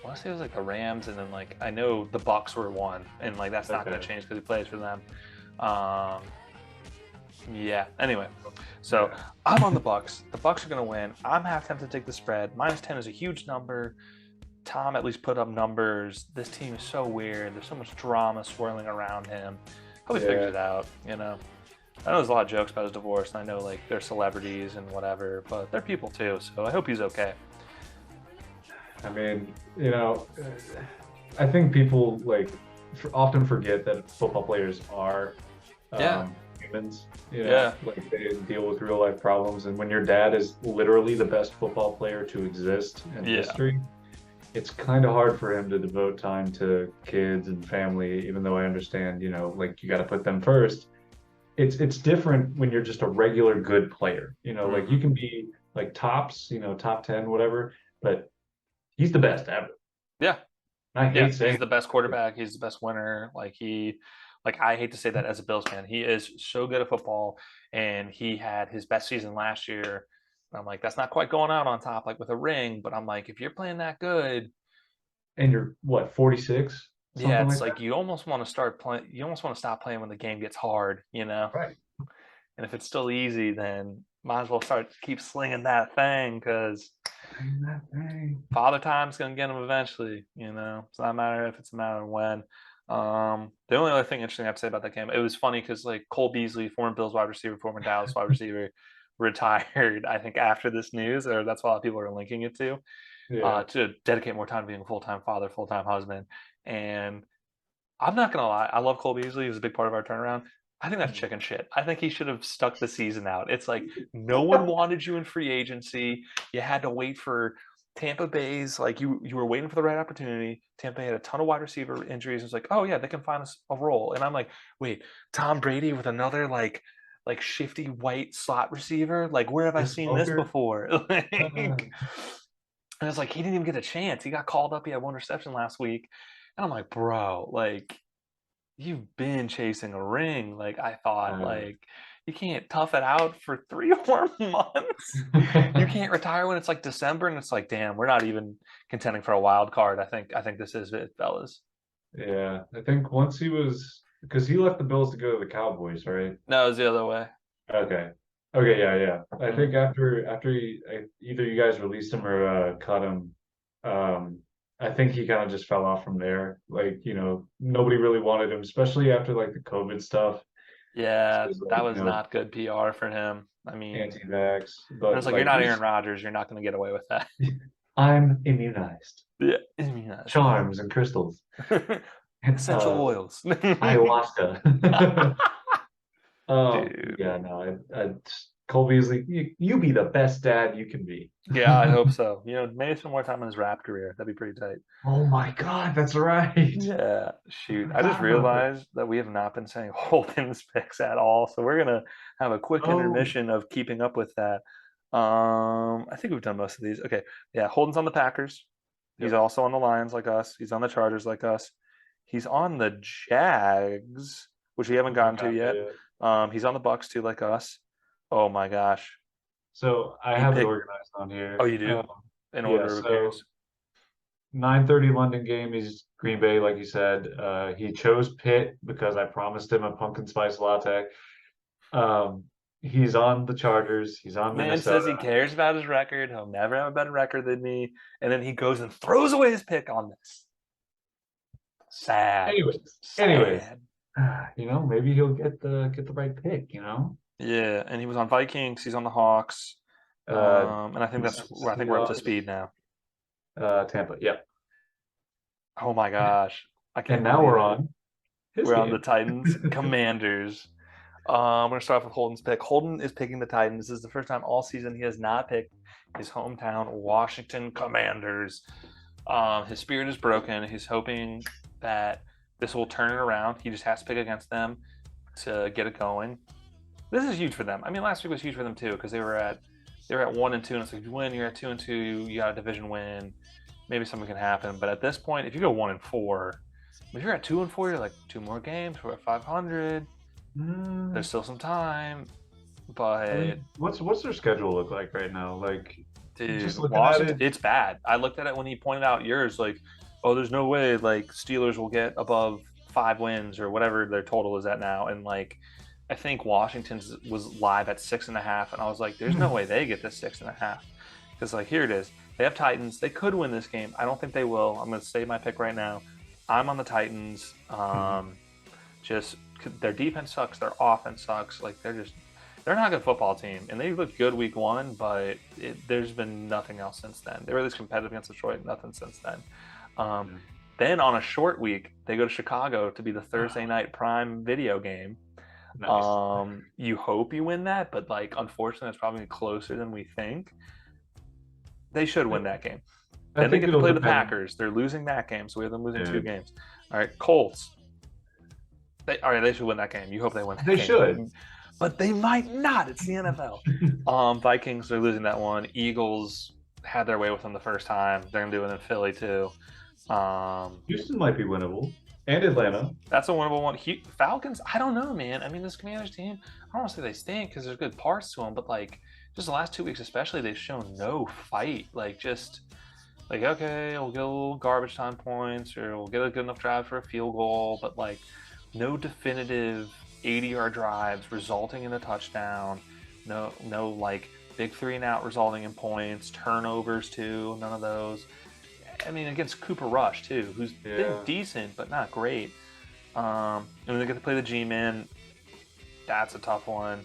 I want to say it was like the Rams, and then like I know the Bucks were one, and like that's not going Okay. to change because he plays for them. Um, yeah. Anyway, so Yeah. I'm on the Bucks. The Bucks are going to win. I'm half tempted to take the spread. -10 is a huge number. Tom at least put up numbers. This team is so weird. There's so much drama swirling around him. Hope he figures Yeah. it out. You know, I know there's a lot of jokes about his divorce, and I know like they're celebrities and whatever, but they're people too. So I hope he's okay. I mean, I think people often forget that football players are Yeah. humans. Yeah. Like they deal with real life problems, and when your dad is literally the best football player to exist in Yeah. history, it's kind of hard for him to devote time to kids and family. Even though I understand, like you got to put them first. It's different when you're just a regular good player. Like Hmm. you can be like tops, top 10, whatever, but he's the best ever. Yeah. I Yeah. hate He's saying the best quarterback. He's the best winner. Like I hate to say that as a Bills fan. He is so good at football, and he had his best season last year. I'm like, that's not quite going out on top, like with a ring. But I'm like, if you're playing that good, and you're what, 46, yeah, something it's like like you almost want to start playing. You almost want to stop playing when the game gets hard. that. Right. And if it's still easy, then might as well keep slinging that thing because That thing. Father Time's gonna get him eventually. It's not a matter if, it's a matter of when. The only other thing interesting I have to say about that game, it was funny because like Cole Beasley, former Bills wide receiver, former Dallas wide receiver, retired. I think after this news, or that's what a lot of people are linking it Yeah. to dedicate more time to being a full time father, full time husband. And I'm not gonna lie, I love Cole Beasley. He was a big part of our turnaround. I think that's chicken shit. I think he should have stuck the season out. It's like no one wanted you in free agency. You had to wait for Tampa Bay's, like you were waiting for the right opportunity. Tampa Bay had a ton of wide receiver injuries. It's like, oh yeah, they can find us a role. And I'm like, wait, Tom Brady with another like shifty white slot receiver? Like where have I The seen this smoker. before? Uh, And it's like he didn't even get a chance. He got called up. He had one reception last week. And I'm like, bro, like you've been chasing a ring. Like I thought, uh, like you can't tough it out for 3 or 4 months. You can't retire when it's like December and it's like, damn, we're not even contending for a wild card. I think this is it, fellas. yeah, I think once he was because he left the Bills to go to the Cowboys, right? No, it was the other way. Okay. Okay, yeah, yeah. I think Mm. after either you guys released him or cut him, um, I think he kind of just fell off from there. Like, nobody really wanted him, especially after like the COVID stuff. Yeah, It was that like, was not good PR for him. I mean, anti-vax, and but it's like you're like not Aaron he's Rodgers. You're not going to get away with that. I'm immunized. Yeah, immunized. Charms and crystals. And Essential oils. ayahuasca. Dude. Yeah, no, Cole Beasley, you be the best dad you can be. Yeah, I hope so. Maybe some more time in his rap career. That'd be pretty tight. Oh my God, that's right. Yeah, I shoot. I just forgot about that. realized that we have not been saying Holden's picks at all. So we're gonna have a quick Oh, intermission of keeping up with that. I think we've done most of these. Okay. Yeah, Holden's on the Packers. He's yep. also on the Lions like us. He's on the Chargers like us. He's on the Jags, which we haven't Haven't gotten to gotten there yet. yet. He's on the Bucks too, like us. Oh my gosh. So I He have it picked. organized on Oh, here. you do? In Yeah, order of so appearance. 9:30 London game is Green Bay, like you said. He chose Pitt because I promised him a pumpkin spice latte. Um, he's on the Chargers. He's on Man says Minnesota. he cares about his record. He'll never have a better record than me. And then he goes and throws away his pick on this. Sad. Anyways, Sad. maybe he'll get the right pick. Yeah. And he was on Vikings. He's on the Hawks. Uh, And I think that's where I think we're up to Seahawks, speed now. Tampa. Yeah, Oh my gosh. I and can't now believe we're it. on his We're on the game. Titans, Commanders. I'm going to start off with Holden's pick. Holden is picking the Titans. This is the first time all season he has not picked his hometown Washington Commanders. His spirit is broken. He's hoping that this will turn it around. He just has to pick against them to get it going. This is huge for them. I mean, last week was huge for them too because they were at 1-2, and it's like if you win, you're at 2-2. You got a division win. Maybe something can happen. But at this point, if you go 1-4, if you're at 2-4, you're like 2 more games. We're at 500. There's still some time, I but mean, what's their schedule look like right now? Like, dude, just looking at Washington, it. it's bad. I looked at it when he pointed out yours, like, oh, there's no way like Steelers will get above 5 wins or whatever their total is at now, and like I think Washington's was live at 6.5, and I was like, there's no way they get this 6.5 because like here it is. They have Titans. They could win this game. I don't think they will. I'm going to say my pick right now. I'm on the Titans. Just their defense sucks. Their offense sucks. Like they're not a good football team, and they looked good week one, but there's been nothing else since then. They were at least competitive against Detroit, nothing since then. Um, then on a short week, they go to Chicago to be the Thursday night prime video game. Nice. You hope you win that, but like unfortunately, it's probably closer than we think. They should win that game. I Then they think get to it'll play the depend. Packers. They're losing that game, so we have them losing Yeah. 2 games. All right, Colts. They should win that game. You hope they win that They game. should. But they might not. It's the NFL. Vikings are losing that one. Eagles had their way with them the first time. They're gonna do it in Philly too. Houston might be winnable, and Atlanta. That's a winnable one. Falcons, I don't know, man. I mean, this Commanders team, I don't want to say they stink because there's good parts to them, but like just the last 2 weeks especially, they've shown no fight. Like just like okay, we'll get a little garbage time points or we'll get a good enough drive for a field goal, but like no definitive 80-yard drives resulting in a touchdown. No like big 3-and-out resulting in points, turnovers too, none of those. I mean, against Cooper Rush too, who's been decent but not great. And they get to play the G-Men. That's a tough one.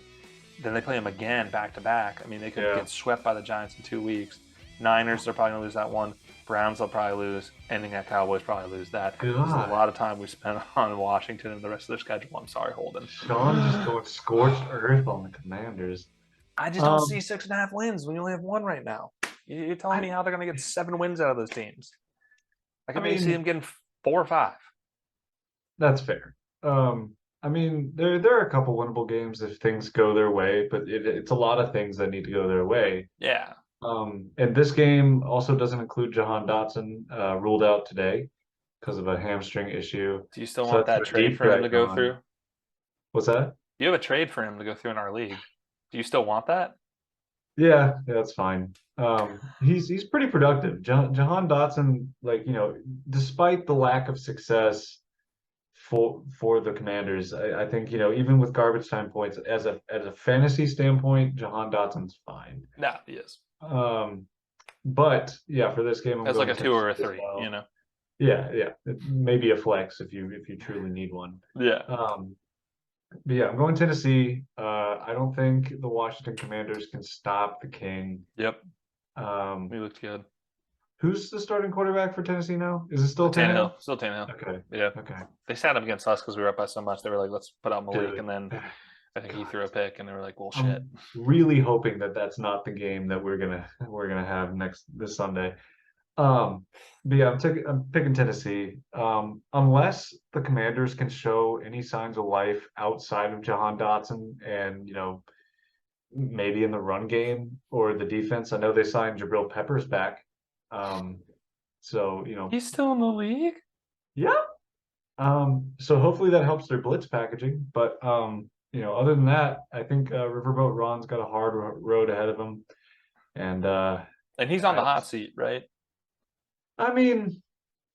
Then they play them again back to back. I mean, they could get swept by the Giants in 2 weeks. Niners, they're probably gonna lose that one. Browns, they'll probably lose. Ending at Cowboys, probably lose that. There's a lot of time we spent on Washington and the rest of their schedule. I'm sorry, Holden. Sean just going scorched earth on the Commanders. I just don't see 6.5 wins when you only have one right now. You're telling me how they're going to get 7 wins out of those teams. I can maybe see them getting 4 or 5. That's fair. I mean, there are a couple winnable games if things go their way, but it's a lot of things that need to go their way. Yeah. And this game also doesn't include Jahan Dotson, ruled out today because of a hamstring issue. Do you still want that trade for him to go through? What's that? You have a trade for him to go through in our league. Do you still want that? Yeah, that's fine. He's pretty productive. Jahan Dotson, like, despite the lack of success for the Commanders, I think, even with garbage time points, as a fantasy standpoint, Jahan Dotson's fine. No, he is. But yeah, for this game, as like a 2 or a 3, Yeah, maybe a flex if you truly need one. Yeah. But yeah, I'm going Tennessee. I don't think the Washington Commanders can stop the King. Yep. He looked good. Who's the starting quarterback for Tennessee now? Is it still Tannehill? Still Tannehill. Okay. Yeah. Okay. They sat him against us because we were up by so much. They were like, let's put out Malik, and then I think he threw a pick, and they were like, well, shit. I'm really hoping that that's not the game that we're gonna have this Sunday. But yeah, I'm picking Tennessee. Unless the Commanders can show any signs of life outside of Jahan Dotson and, maybe in the run game or the defense. I know they signed Jabril Peppers back. So, he's still in the league? Yeah. So hopefully that helps their blitz packaging. But, other than that, I think Riverboat Ron's got a hard road ahead of him. And he's on the hot seat, right? I mean,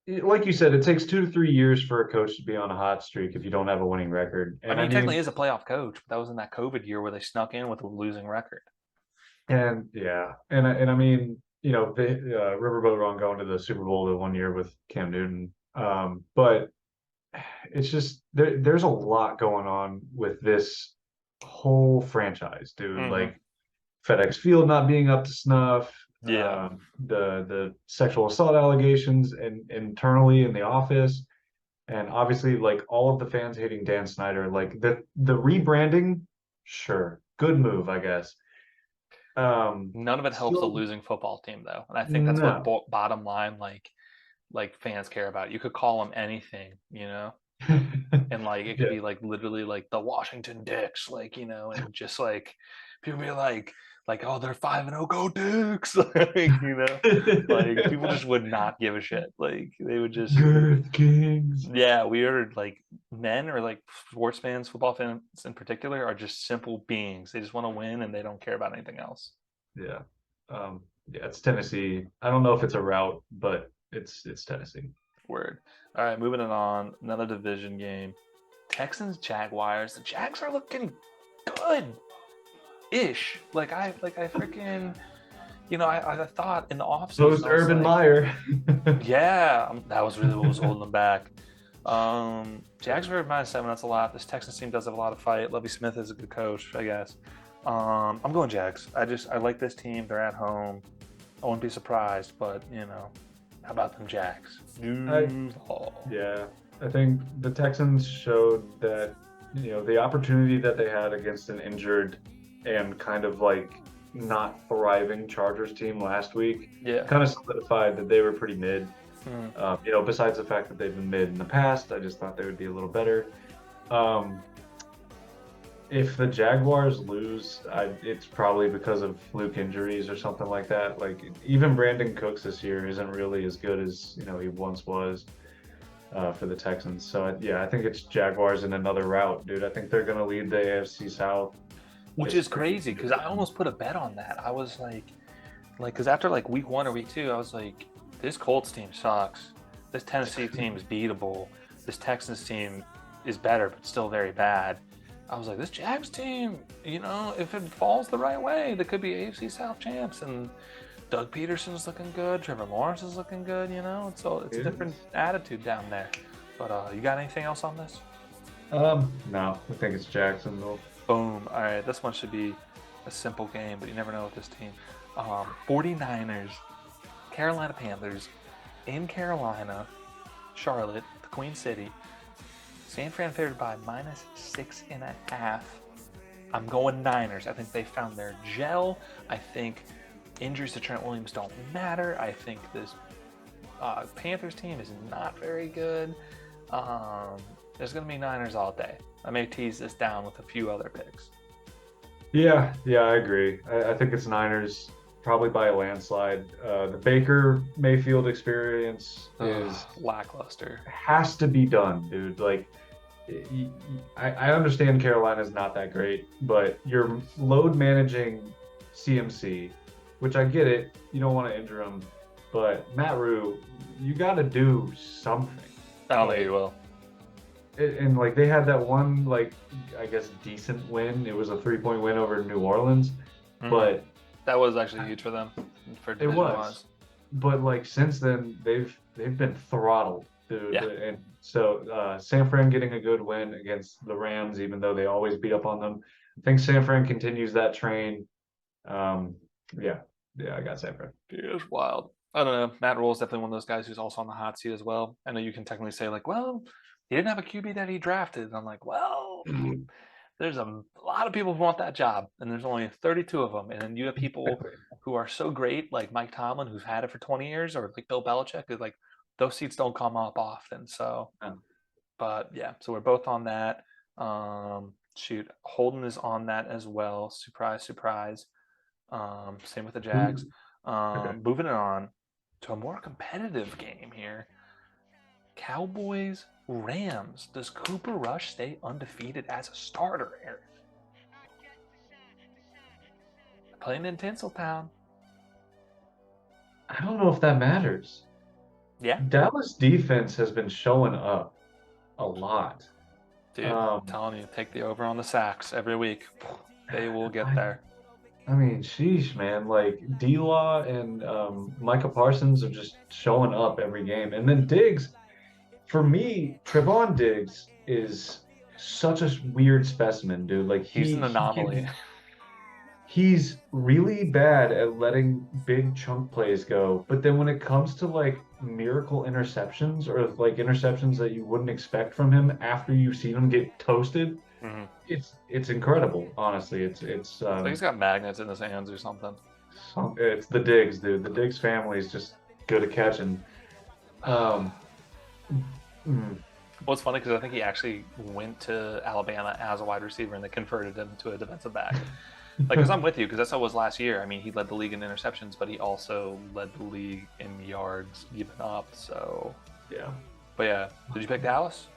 like you said, it takes 2 to 3 years for a coach to be on a hot streak if you don't have a winning record. And he technically is a playoff coach, but that was in that COVID year where they snuck in with a losing record. And yeah, and I mean, Riverboat Ron going to the Super Bowl the 1 year with Cam Newton. But it's just there's a lot going on with this whole franchise, dude. Mm-hmm. Like FedEx Field not being up to snuff. Yeah. The sexual assault allegations and internally in the office, and obviously like all of the fans hating Dan Snyder. Like the rebranding, sure, good move, I guess. None of it helps a losing football team though, and I think that's what bottom line like fans care about. You could call them anything, and like it could be like literally like the Washington Dicks, like and just like people be like, oh, they're 5-0, go Dukes, like like people just would not give a shit. Like they would just Girth Kings. Yeah, we are like men or like sports fans, football fans in particular, are just simple beings. They just want to win and they don't care about anything else. Yeah, it's Tennessee. I don't know if it's a route, but it's Tennessee. Word. All right, moving on. Another division game. Texans Jaguars. The Jags are looking good. Ish. Like I freaking, I thought in the offseason. So was Urban Meyer. Yeah, that was really what was holding them back. Jags were -7. That's a lot. This Texans team does have a lot of fight. Lovie Smith is a good coach, I guess. I'm going Jags. I like this team. They're at home. I wouldn't be surprised, but how about them Jags? Yeah, I think the Texans showed that the opportunity that they had against an injured and kind of like not thriving Chargers team last week, kind of solidified that they were pretty mid. Besides the fact that they've been mid in the past, I just thought they would be a little better. If the Jaguars lose, it's probably because of fluke injuries or something like that. Like even Brandon Cooks this year isn't really as good as he once was for the Texans. So I think it's Jaguars in another route, dude. I think they're gonna lead the AFC South. Which is crazy because I almost put a bet on that. I was like, because after like week 1 or week 2, I was like, this Colts team sucks. This Tennessee team is beatable. This Texans team is better, but still very bad. I was like, this Jags team, if it falls the right way, they could be AFC South champs. And Doug Peterson's looking good. Trevor Lawrence is looking good. It's a It different is. attitude down there. But you got anything else on this? No, I think it's Jacksonville. Boom. All right, this one should be a simple game, but you never know with this team. 49ers, Carolina Panthers, in Carolina, Charlotte, the Queen City. San Fran favored by -6.5. I'm going Niners. I think they found their gel. I think injuries to Trent Williams don't matter. I think this Panthers team is not very good. There's going to be Niners all day. I may tease this down with a few other picks. Yeah, I agree. I think it's Niners, probably by a landslide. The Baker Mayfield experience is lackluster. Has to be done, dude. Like, I understand Carolina's not that great, but you're load managing CMC, which I get it. You don't want to injure him, but Matt Rue, you got to do something. I don't think he will. And like they had that one, like, I guess decent win. It was a 3-point win over New Orleans, but that was actually huge for them. It was, but like since then they've been throttled, dude. Yeah. And so San Fran getting a good win against the Rams, even though they always beat up on them. I think San Fran continues that train. Yeah, I got San Fran. It is wild. I don't know. Matt Rule is definitely one of those guys who's also on the hot seat as well. I know you can technically say like, well, he didn't have a QB that he drafted. And I'm like, well, there's a lot of people who want that job, and there's only 32 of them. And then you have people who are so great, like Mike Tomlin, who's had it for 20 years, or like Bill Belichick, who's like, those seats don't come up often. So, but yeah, so we're both on that. Shoot, Holden is on that as well. Surprise, surprise. Same with the Jags. Moving on to a more competitive game here. Cowboys, Rams. Does Cooper Rush stay undefeated as a starter, Aaron? Playing in Tinseltown. I don't know if that matters. Yeah. Dallas defense has been showing up a lot. Dude, I'm telling you, take the over on the sacks every week. They will get there. I mean, sheesh, man. Like D-Law and Micah Parsons are just showing up every game. And then Diggs, for me, Trevon Diggs is such a weird specimen, dude. Like he's an anomaly. He's really bad at letting big chunk plays go, but then when it comes to like miracle interceptions or like interceptions that you wouldn't expect from him after you've seen him get toasted, it's incredible. Honestly, it's like he's got magnets in his hands or something. It's the Diggs, dude. The Diggs family is just good at catching. Well, it's funny because I think he actually went to Alabama as a wide receiver and they converted him to a defensive back. Like, because I'm with you, because that's how it was last year. I mean, he led the league in interceptions, but he also led the league in yards given up. So, yeah. But yeah, did you pick Dallas?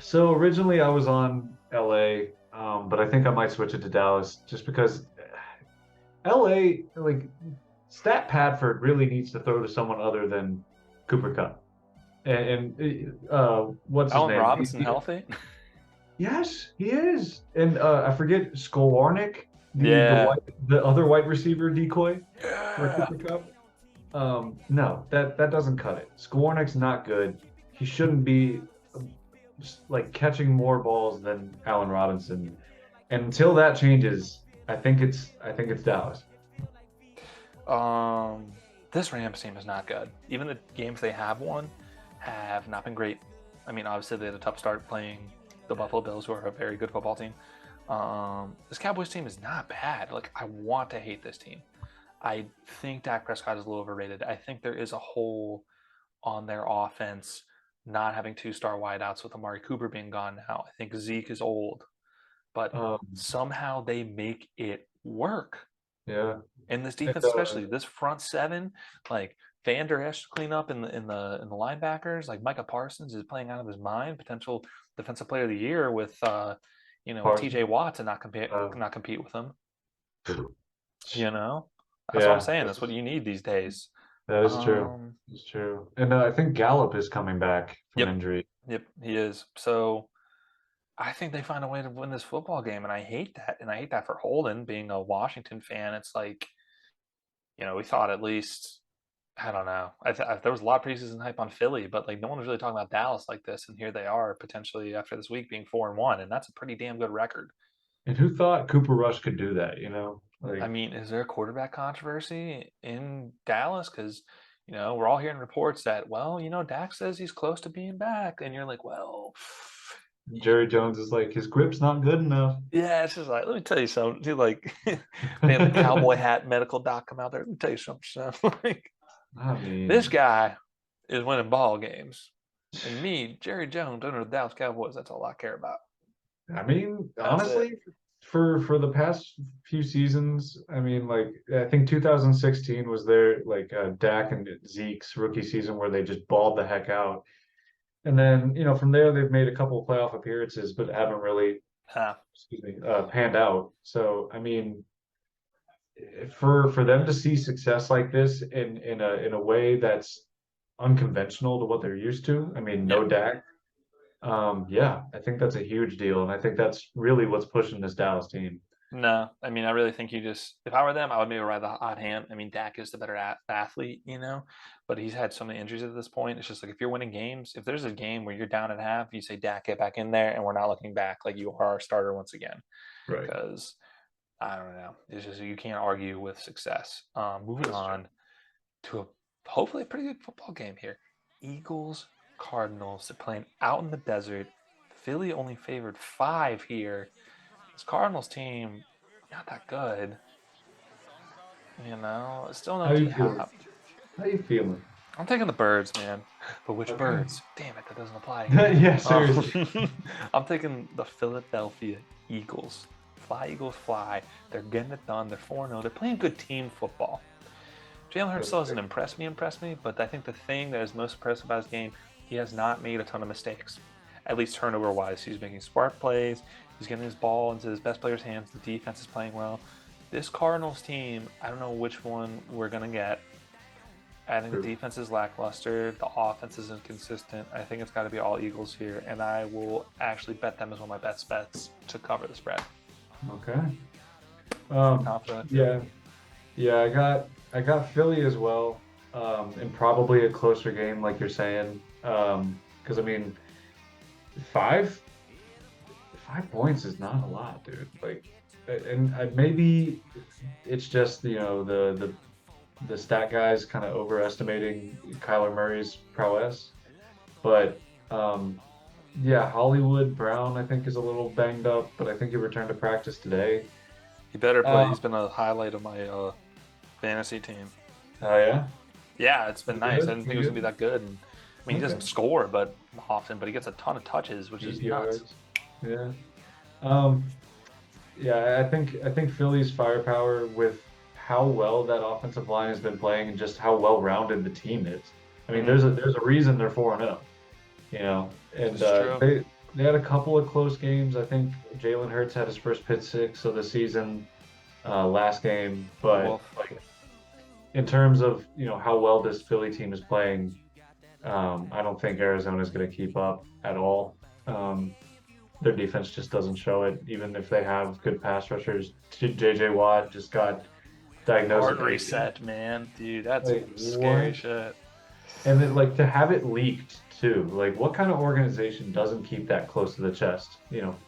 So originally I was on LA, but I think I might switch it to Dallas just because LA, like, Stat Padford really needs to throw to someone other than Cooper Kupp. And what's his Allen name? Robinson healthy? Yes, he is. And I forget Skolwarnik, the other white receiver decoy for Cooper Kupp. No, that doesn't cut it. Skolwarnik's not good. He shouldn't be like catching more balls than Allen Robinson. And until that changes, I think it's Dallas. This Rams team is not good. Even the games they have won have not been great. I mean, obviously they had a tough start playing the Buffalo Bills, who are a very good football team. This Cowboys team is not bad. Like, I want to hate this team. I think Dak Prescott is a little overrated. I think there is a hole on their offense not having two-star wideouts with Amari Cooper being gone now. I think Zeke is old, but somehow they make it work. Yeah. And this defense, especially this front seven, like Van Der Esch clean up in the linebackers. Like Micah Parsons is playing out of his mind. Potential defensive player of the year with TJ Watt to not compete with him. That's what I'm saying. That's what you need these days. That is true. It's true. And I think Gallup is coming back from injury. Yep, he is. So I think they find a way to win this football game, and I hate that. And I hate that for Holden being a Washington fan. It's like, we thought at least I don't know. There was a lot of preseason hype on Philly, but like no one was really talking about Dallas like this, and here they are potentially after this week being 4-1, and that's a pretty damn good record. And who thought Cooper Rush could do that? I mean, is there a quarterback controversy in Dallas? Because we're all hearing reports that Dak says he's close to being back, and you're like, well, Jerry Jones is like his grip's not good enough. yeah, it's just like let me tell you something. Dude, like they had the cowboy hat medical doc come out there. Let me tell you something, son. Like I this mean, guy is winning ball games. And me, Jerry Jones, under the Dallas Cowboys, that's all I care about. That's it. honestly, for the past few seasons, like I think 2016 was their like Dak and Zeke's rookie season where they just balled the heck out. And then, from there they've made a couple of playoff appearances, but haven't really, Huh. excuse me, panned out. So, for them to see success like this in a way that's unconventional to what they're used to, Yeah. no Dak. Yeah, I think that's a huge deal, and I think that's really what's pushing this Dallas team. No, I mean, I really think if I were them, I would maybe ride the hot hand. I mean, Dak is the better athlete, but he's had so many injuries at this point. It's just like if you're winning games, if there's a game where you're down at half, you say, Dak, get back in there, and we're not looking back. Like you are our starter once again. Right. Because I don't know. It's just you can't argue with success. Moving That's true. on to hopefully a pretty good football game here. Eagles, Cardinals. They're playing out in the desert. Philly only favored 5 here. This Cardinals team, not that good. It's still no How you D feeling? Hop. How you feeling? I'm taking the birds, man. But which Okay. birds? Damn it, that doesn't apply here. Yeah, seriously. I'm taking the Philadelphia Eagles. Fly, Eagles, fly. They're getting it done. They're 4-0. They're playing good team football. Jalen Hurts still hasn't impressed me, but I think the thing that is most impressive about his game, he has not made a ton of mistakes, at least turnover-wise. He's making smart plays. He's getting his ball into his best player's hands. The defense is playing well. This Cardinals team, I don't know which one we're going to get. I think the True. defense is lackluster. The offense is inconsistent. I think it's got to be all Eagles here, and I will actually bet them as one of my best bets to cover the spread. Okay. Confident in Philly. Yeah, yeah, I got Philly as well, and probably a closer game, like you're saying. Because five 5 points is not a lot, dude. Like, and maybe it's just the stat guys kind of overestimating Kyler Murray's prowess, but yeah, Hollywood Brown I think is a little banged up, but I think he returned to practice today. He better play. Uh, He's been a highlight of my fantasy team. oh yeah, Yeah, it's been he nice. I good, didn't think he he was gonna good. be that good. And I mean, he doesn't Okay, score, but often, but he gets a ton of touches, which eight is nuts. yards. Yeah. Um, yeah, I think Philly's firepower with how well that offensive line has been playing and just how well-rounded the team is. Hmm. There's a reason they're 4-0, and It's true. they had a couple of close games. I think Jalen Hurts had his first pick six of the season last game, but Wolf. like in terms of how well this Philly team is playing, I don't think Arizona is going to keep up at all. Their defense just doesn't show it, even if they have good pass rushers. JJ Watt just got diagnosed Hard with AIDS. reset, man. Dude, that's Like scary what? shit. And then like to have it leaked too. Like what kind of organization doesn't keep that close to the chest?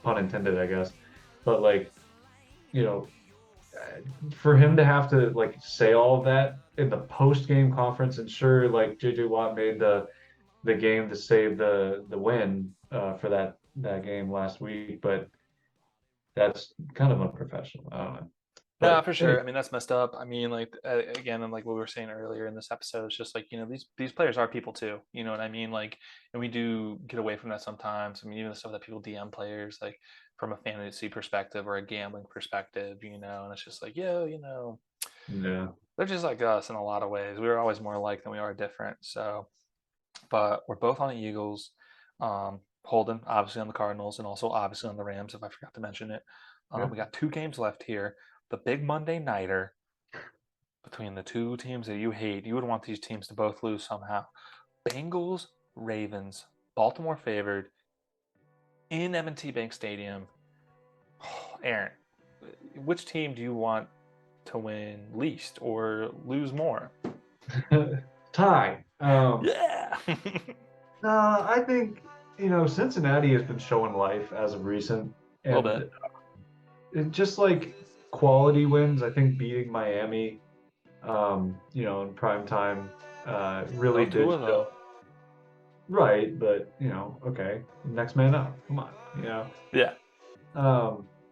Pun intended, I guess. But like, you know, for him to have to like say all of that in the post game conference, and sure, like JJ Watt made the game to save the win for that game last week, but that's kind of unprofessional. I don't know. No, But for sure. I mean, that's messed up. I mean, like again, and like what we were saying earlier in this episode, it's just like these players are people too. You know what I mean? Like, and we do get away from that sometimes. I mean, even the stuff that people DM players like from a fantasy perspective or a gambling perspective, and it's just like, yeah, they're just like us in a lot of ways. We're always more alike than we are different. So, but we're both on the Eagles. Holden, obviously on the Cardinals, and also obviously on the Rams, if I forgot to mention it. yeah, We got 2 games left here. The big Monday nighter between the two teams that you hate. You would want these teams to both lose somehow. Bengals, Ravens, Baltimore favored. in M&T Bank Stadium. Aaron, which team do you want to win least or lose more? Tie. Yeah. I think Cincinnati has been showing life as of recent, A little bit. and just like quality wins. I think beating Miami, in prime time, No really did Tua though. show. Right, but okay, next man up. Come on, Yeah.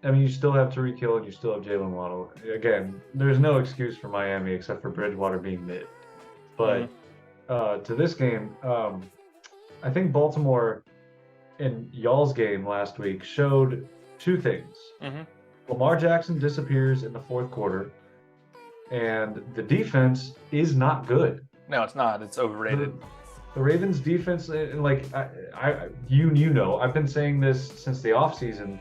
I mean, you still have Tariq Hill and you still have Jalen Waddle. Again, there's no excuse for Miami except for Bridgewater being mid. Mm-hmm. But to this game, I think Baltimore in y'all's game last week showed two things. Mm-hmm. Lamar Jackson disappears in the fourth quarter, and the defense is not good. No, it's not. It's overrated. The Ravens defense, and like I've been saying this since the offseason.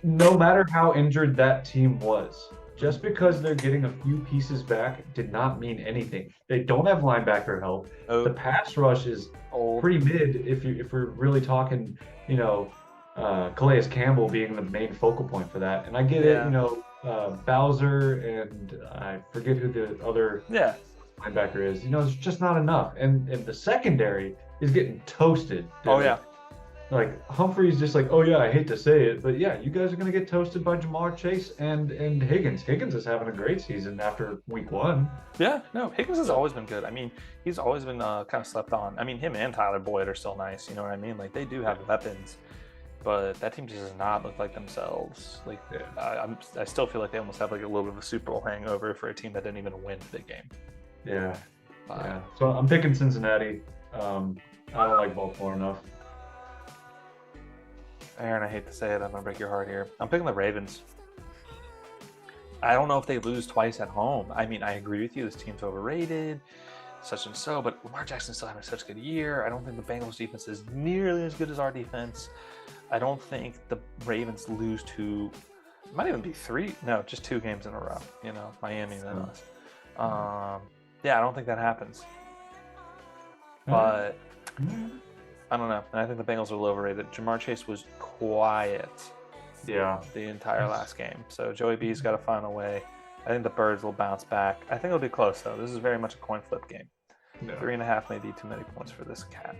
No matter how injured that team was, just because they're getting a few pieces back did not mean anything. They don't have linebacker help. Oh, The pass rush is old. pretty mid if we're really talking, Calais Campbell being the main focal point for that. And I get it, Bowser and I forget who the other Yeah. linebacker is. It's just not enough. And the secondary is getting toasted. Oh dude. yeah. Like Humphrey's just like, oh yeah, I hate to say it, but yeah, you guys are gonna get toasted by Jamar Chase and Higgins. Higgins is having a great season after week 1. Yeah, no, Higgins has always been good. I mean, he's always been kind of slept on. I mean, him and Tyler Boyd are still nice. You know what I mean? Like they do have weapons, but that team just does not look like themselves. Like I still feel like they almost have like a little bit of a Super Bowl hangover for a team that didn't even win the game. Yeah. Yeah. So I'm picking Cincinnati. I don't like Baltimore enough. Aaron, I hate to say it, I'm gonna break your heart here. I'm picking the Ravens. I don't know if they lose twice at home. I mean, I agree with you. This team's overrated, such and so, but Lamar Jackson's still having such a good year. I don't think the Bengals defense is nearly as good as our defense. I don't think the Ravens lose to, it might even be just 2 games in a row. Miami and then us. Yeah, I don't think that happens. But I don't know. And I think the Bengals are a little overrated. Jamar Chase was quiet the entire last game. So Joey B's got to find a way. I think the Birds will bounce back. I think it'll be close, though. This is very much a coin flip game. Yeah. 3.5 may be too many points for this cat.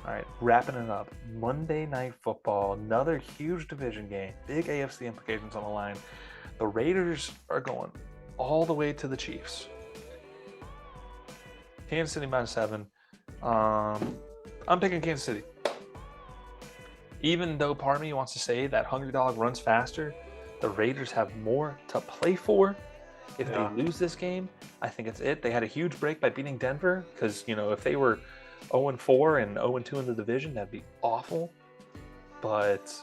All right, wrapping it up. Monday Night Football, another huge division game. Big AFC implications on the line. The Raiders are going all the way to the Chiefs. Kansas City -7. I'm picking Kansas City. Even though part of me wants to say that Hungry Dog runs faster, the Raiders have more to play for. If they lose this game, I think it's it. They had a huge break by beating Denver because, if they were 0-4 and 0-2 in the division, that'd be awful. But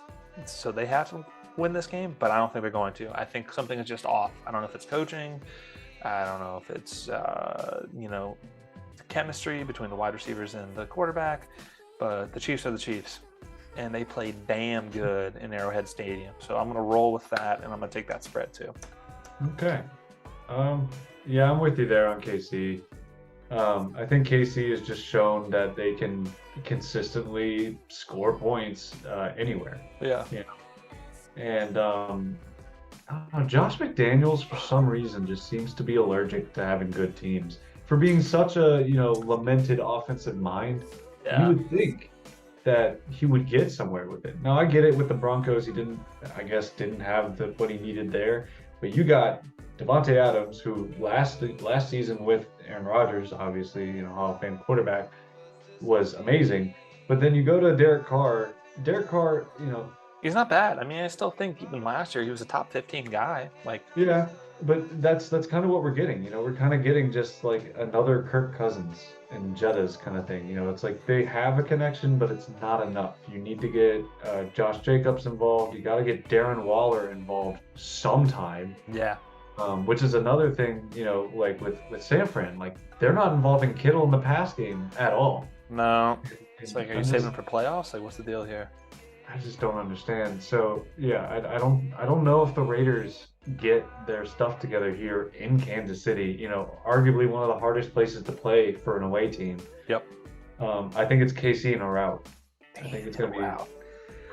so they have to win this game, but I don't think they're going to. I think something is just off. I don't know if it's coaching. I don't know if it's, chemistry between the wide receivers and the quarterback, but the Chiefs are the Chiefs, and they play damn good in Arrowhead Stadium. So I'm going to roll with that, and I'm going to take that spread too. Okay. Yeah, I'm with you there on KC. I think KC has just shown that they can consistently score points anywhere. Yeah. And Josh McDaniels, for some reason, just seems to be allergic to having good teams. For being such a lamented offensive mind, you would think that he would get somewhere with it. Now I get it with the Broncos, he didn't have what he needed there. But you got Devontae Adams, who last season with Aaron Rodgers, obviously Hall of Fame quarterback, was amazing. But then you go to Derek Carr. Derek Carr, he's not bad. I mean, I still think even last year he was a top 15 guy. Yeah. But that's kind of what we're getting. We're kind of getting just like another Kirk Cousins and Jetta's kind of thing. It's like they have a connection, but it's not enough. You need to get Josh Jacobs involved. You got to get Darren Waller involved sometime. Yeah. Which is another thing, like with San Fran, like they're not involving Kittle in the pass game at all. No. It's like, are you saving for playoffs? Like, what's the deal here? I just don't understand. So yeah, I don't know if the Raiders get their stuff together here in Kansas City. Arguably one of the hardest places to play for an away team. Yep. I think it's KC in a route. I think it's gonna be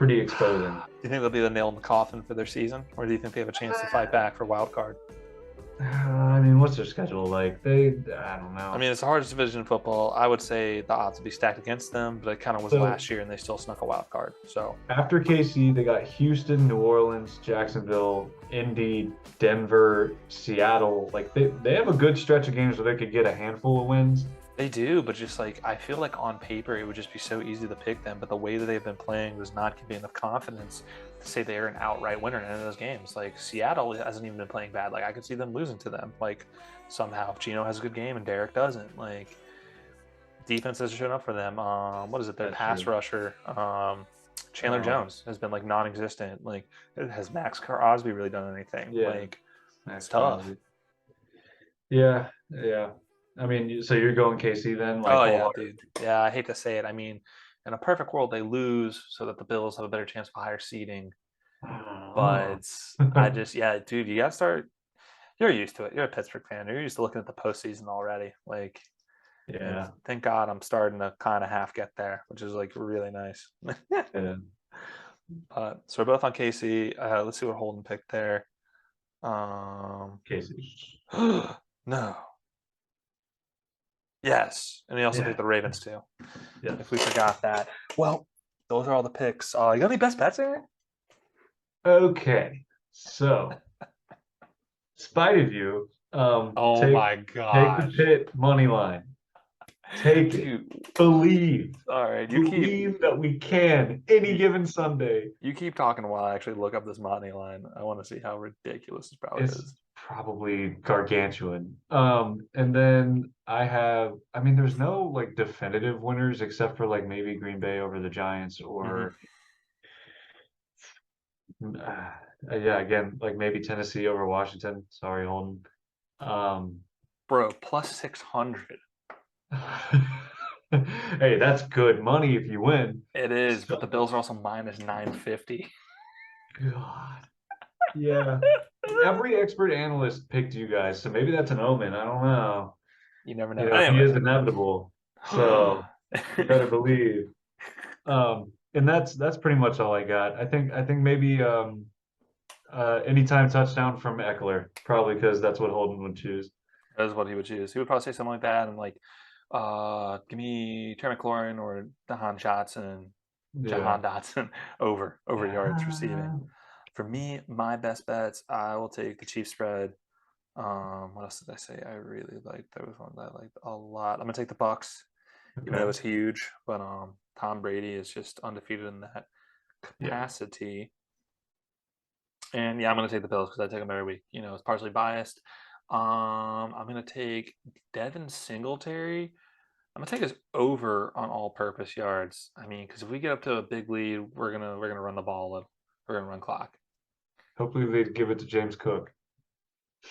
pretty exposing. Do you think they'll be the nail in the coffin for their season, or do you think they have a chance to fight back for wild card? I mean, what's their schedule like? I don't know. I mean, it's the hardest division in football. I would say the odds would be stacked against them, but it kind of was last year, and they still snuck a wild card. So after KC, they got Houston, New Orleans, Jacksonville, Indy, Denver, Seattle. Like they have a good stretch of games where they could get a handful of wins. They do, but just like I feel like on paper it would just be so easy to pick them, but the way that they've been playing does not give me enough confidence to say they're an outright winner in any of those games. Like Seattle hasn't even been playing bad. Like I could see them losing to them. Like somehow if Gino has a good game and Derek doesn't. Like defense has shown up for them. What is it? Their That's pass true. rusher, Chandler Jones has been like non-existent. Like has Max Crosby really done anything? Yeah, Like that's it's tough. Yeah, yeah. I mean, so you're going KC then? Like, Oh yeah, dude. Yeah, I hate to say it. I mean, in a perfect world, they lose so that the Bills have a better chance of higher seeding. But I just, yeah, dude, you gotta start. You're used to it. You're a Pittsburgh fan. You're used to looking at the postseason already. Like, yeah. thank God I'm starting to kind of half get there, which is like really nice. Yeah. So we're both on KC. Let's see what Holden picked there. KC. No. Yes, and he also picked the Ravens too. Yeah. If we forgot that. Well, those are all the picks. You got any best bets there? Okay, so spite of you. Oh my god! Take the Pitt money line. Take it. Believe. All right, believe that we can any given Sunday. You keep talking while I actually look up this money line. I want to see how ridiculous this probably is. Probably gargantuan. And then I mean, there's no like definitive winners except for like maybe Green Bay over the Giants or yeah, again, like maybe Tennessee over Washington. Sorry, Holden. Bro, plus 600. Hey, that's good money if you win. It is, but the Bills are also minus 950. God. Yeah. Every expert analyst picked you guys, so maybe that's an omen. I don't know. You never know. Anyway. He is inevitable, so you better believe. And that's pretty much all I got. I think maybe anytime touchdown from Eckler, probably because that's what Holden would choose. That is what he would choose. He would probably say something like that, and like, give me Terry McLaurin or Jahan Dotson over yards receiving. For me, my best bets, I will take the Chiefs spread. What else did I say? I really liked. There was one that I liked a lot. I'm gonna take the Bucks. Even though it was huge, but Tom Brady is just undefeated in that capacity. And yeah, I'm gonna take the Bills because I take them every week. You know, it's partially biased. I'm gonna take Devin Singletary. I'm gonna take us over on all-purpose yards. I mean, because if we get up to a big lead, we're gonna run the ball a little. We're gonna run clock. Hopefully, they'd give it to James Cook.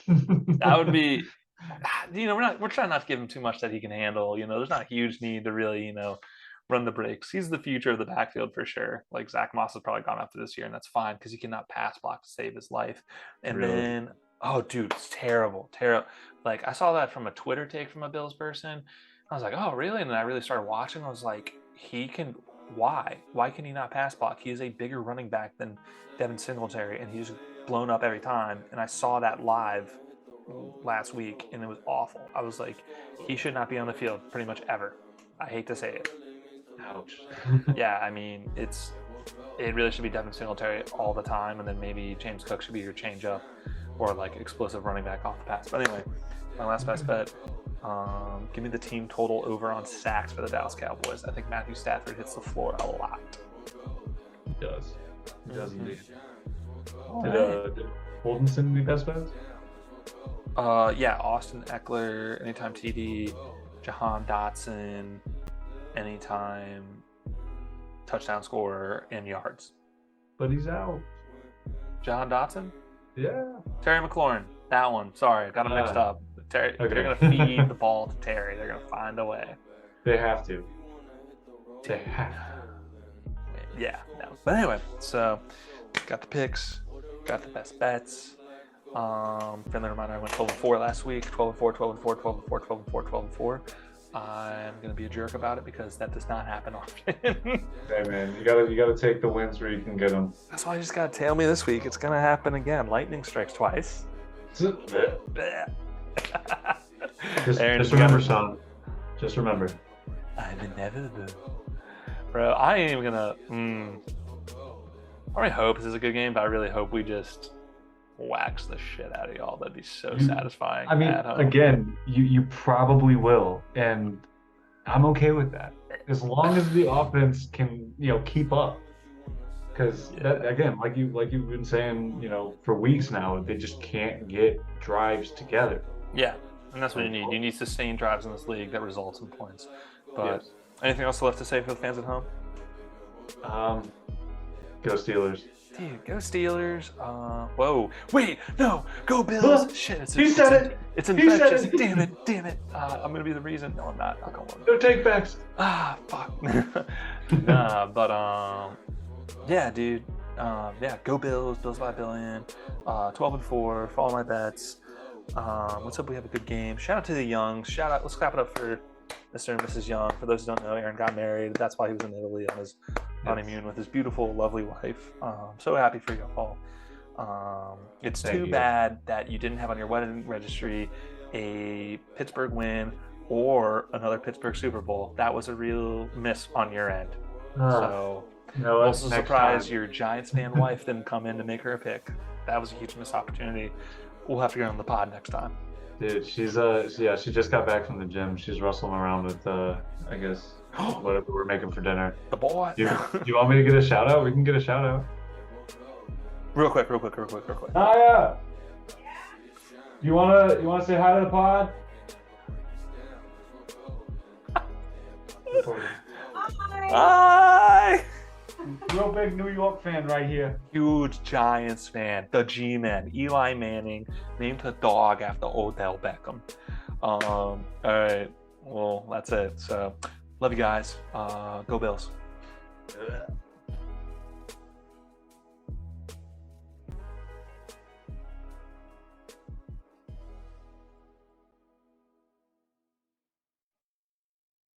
That would be, you know, we're trying not to give him too much that he can handle. You know, there's not a huge need to really, you know, run the breaks. He's the future of the backfield for sure. Like Zach Moss has probably gone after this year, and that's fine because he cannot pass block to save his life. And then, oh, dude, it's terrible. Like I saw that from a Twitter take from a Bills person. I was like, oh, really? And then I really started watching. I was like, he can. Why? Why can he not pass block? He is a bigger running back than Devin Singletary, and he's blown up every time. And I saw that live last week, and it was awful. I was like, he should not be on the field pretty much ever. I hate to say it. Ouch. Yeah, I mean, it really should be Devin Singletary all the time, and then maybe James Cook should be your change up or like explosive running back off the pass. But anyway, my last best bet. Give me the team total over on sacks for the Dallas Cowboys. I think Matthew Stafford hits the floor a lot. He does. He does indeed. Did Holden send me best bets? Yeah, Austin Eckler, anytime TD, Jahan Dotson, anytime touchdown scorer and yards. But he's out. Jahan Dotson? Yeah. Terry McLaurin. That one. Sorry, got him mixed up. Terry, okay. They're going to feed the ball to Terry. They're going to find a way. They have to. They have to. Yeah. No. But anyway, so got the picks, got the best bets. Friendly reminder, I went 12-4 last week. 12-4, 12-4, 12-4, 12-4, 12-4. I'm gonna be a jerk about it because that does not happen often. Hey man, you gotta take the wins where you can get them. That's why you just gotta tail me this week. It's gonna happen again. Lightning strikes twice. Just Aaron, remember, son. Just remember. I'm inevitable. Bro, I ain't even gonna. I really hope this is a good game, but I really hope we just wax the shit out of y'all. That'd be so satisfying. I mean, again, you probably will, and I'm okay with that as long as the offense can keep up. Because that, again, like you've been saying, for weeks now, they just can't get drives together. Yeah, and that's what you need. You need sustained drives in this league that results in points. But anything else left to say for the fans at home? Go Steelers. Dude, go Steelers. Whoa. Wait, no. Go Bills. Shit, He said it. It's infectious. Damn it. I'm going to be the reason. No, I'm not. I'll go on. No take backs. Fuck. Nah, but, yeah, dude. Go Bills. Bills by a billion. 12-4. Follow my bets. Let's hope we have a good game. Shout out to the Youngs. Let's clap it up for Mr. and Mrs. Young. For those who don't know, Aaron got married. That's why he was in Italy on his honeymoon with his beautiful, lovely wife. So happy for you all. It's too bad that you didn't have on your wedding registry a Pittsburgh win or another Pittsburgh Super Bowl. That was a real miss on your end. So also surprised your Giants fan wife didn't come in to make her a pick. That was a huge missed opportunity. We'll have to get on the pod next time. Dude, she just got back from the gym. She's wrestling around with I guess whatever we're making for dinner. The boy. Do you want me to get a shout out? We can get a shout out. Real quick. Naya! You wanna say hi to the pod? Hi! Real big New York fan right here. Huge Giants fan. The G-Man, Eli Manning, named a dog after Odell Beckham. All right. Well, that's it. So, love you guys. Go Bills.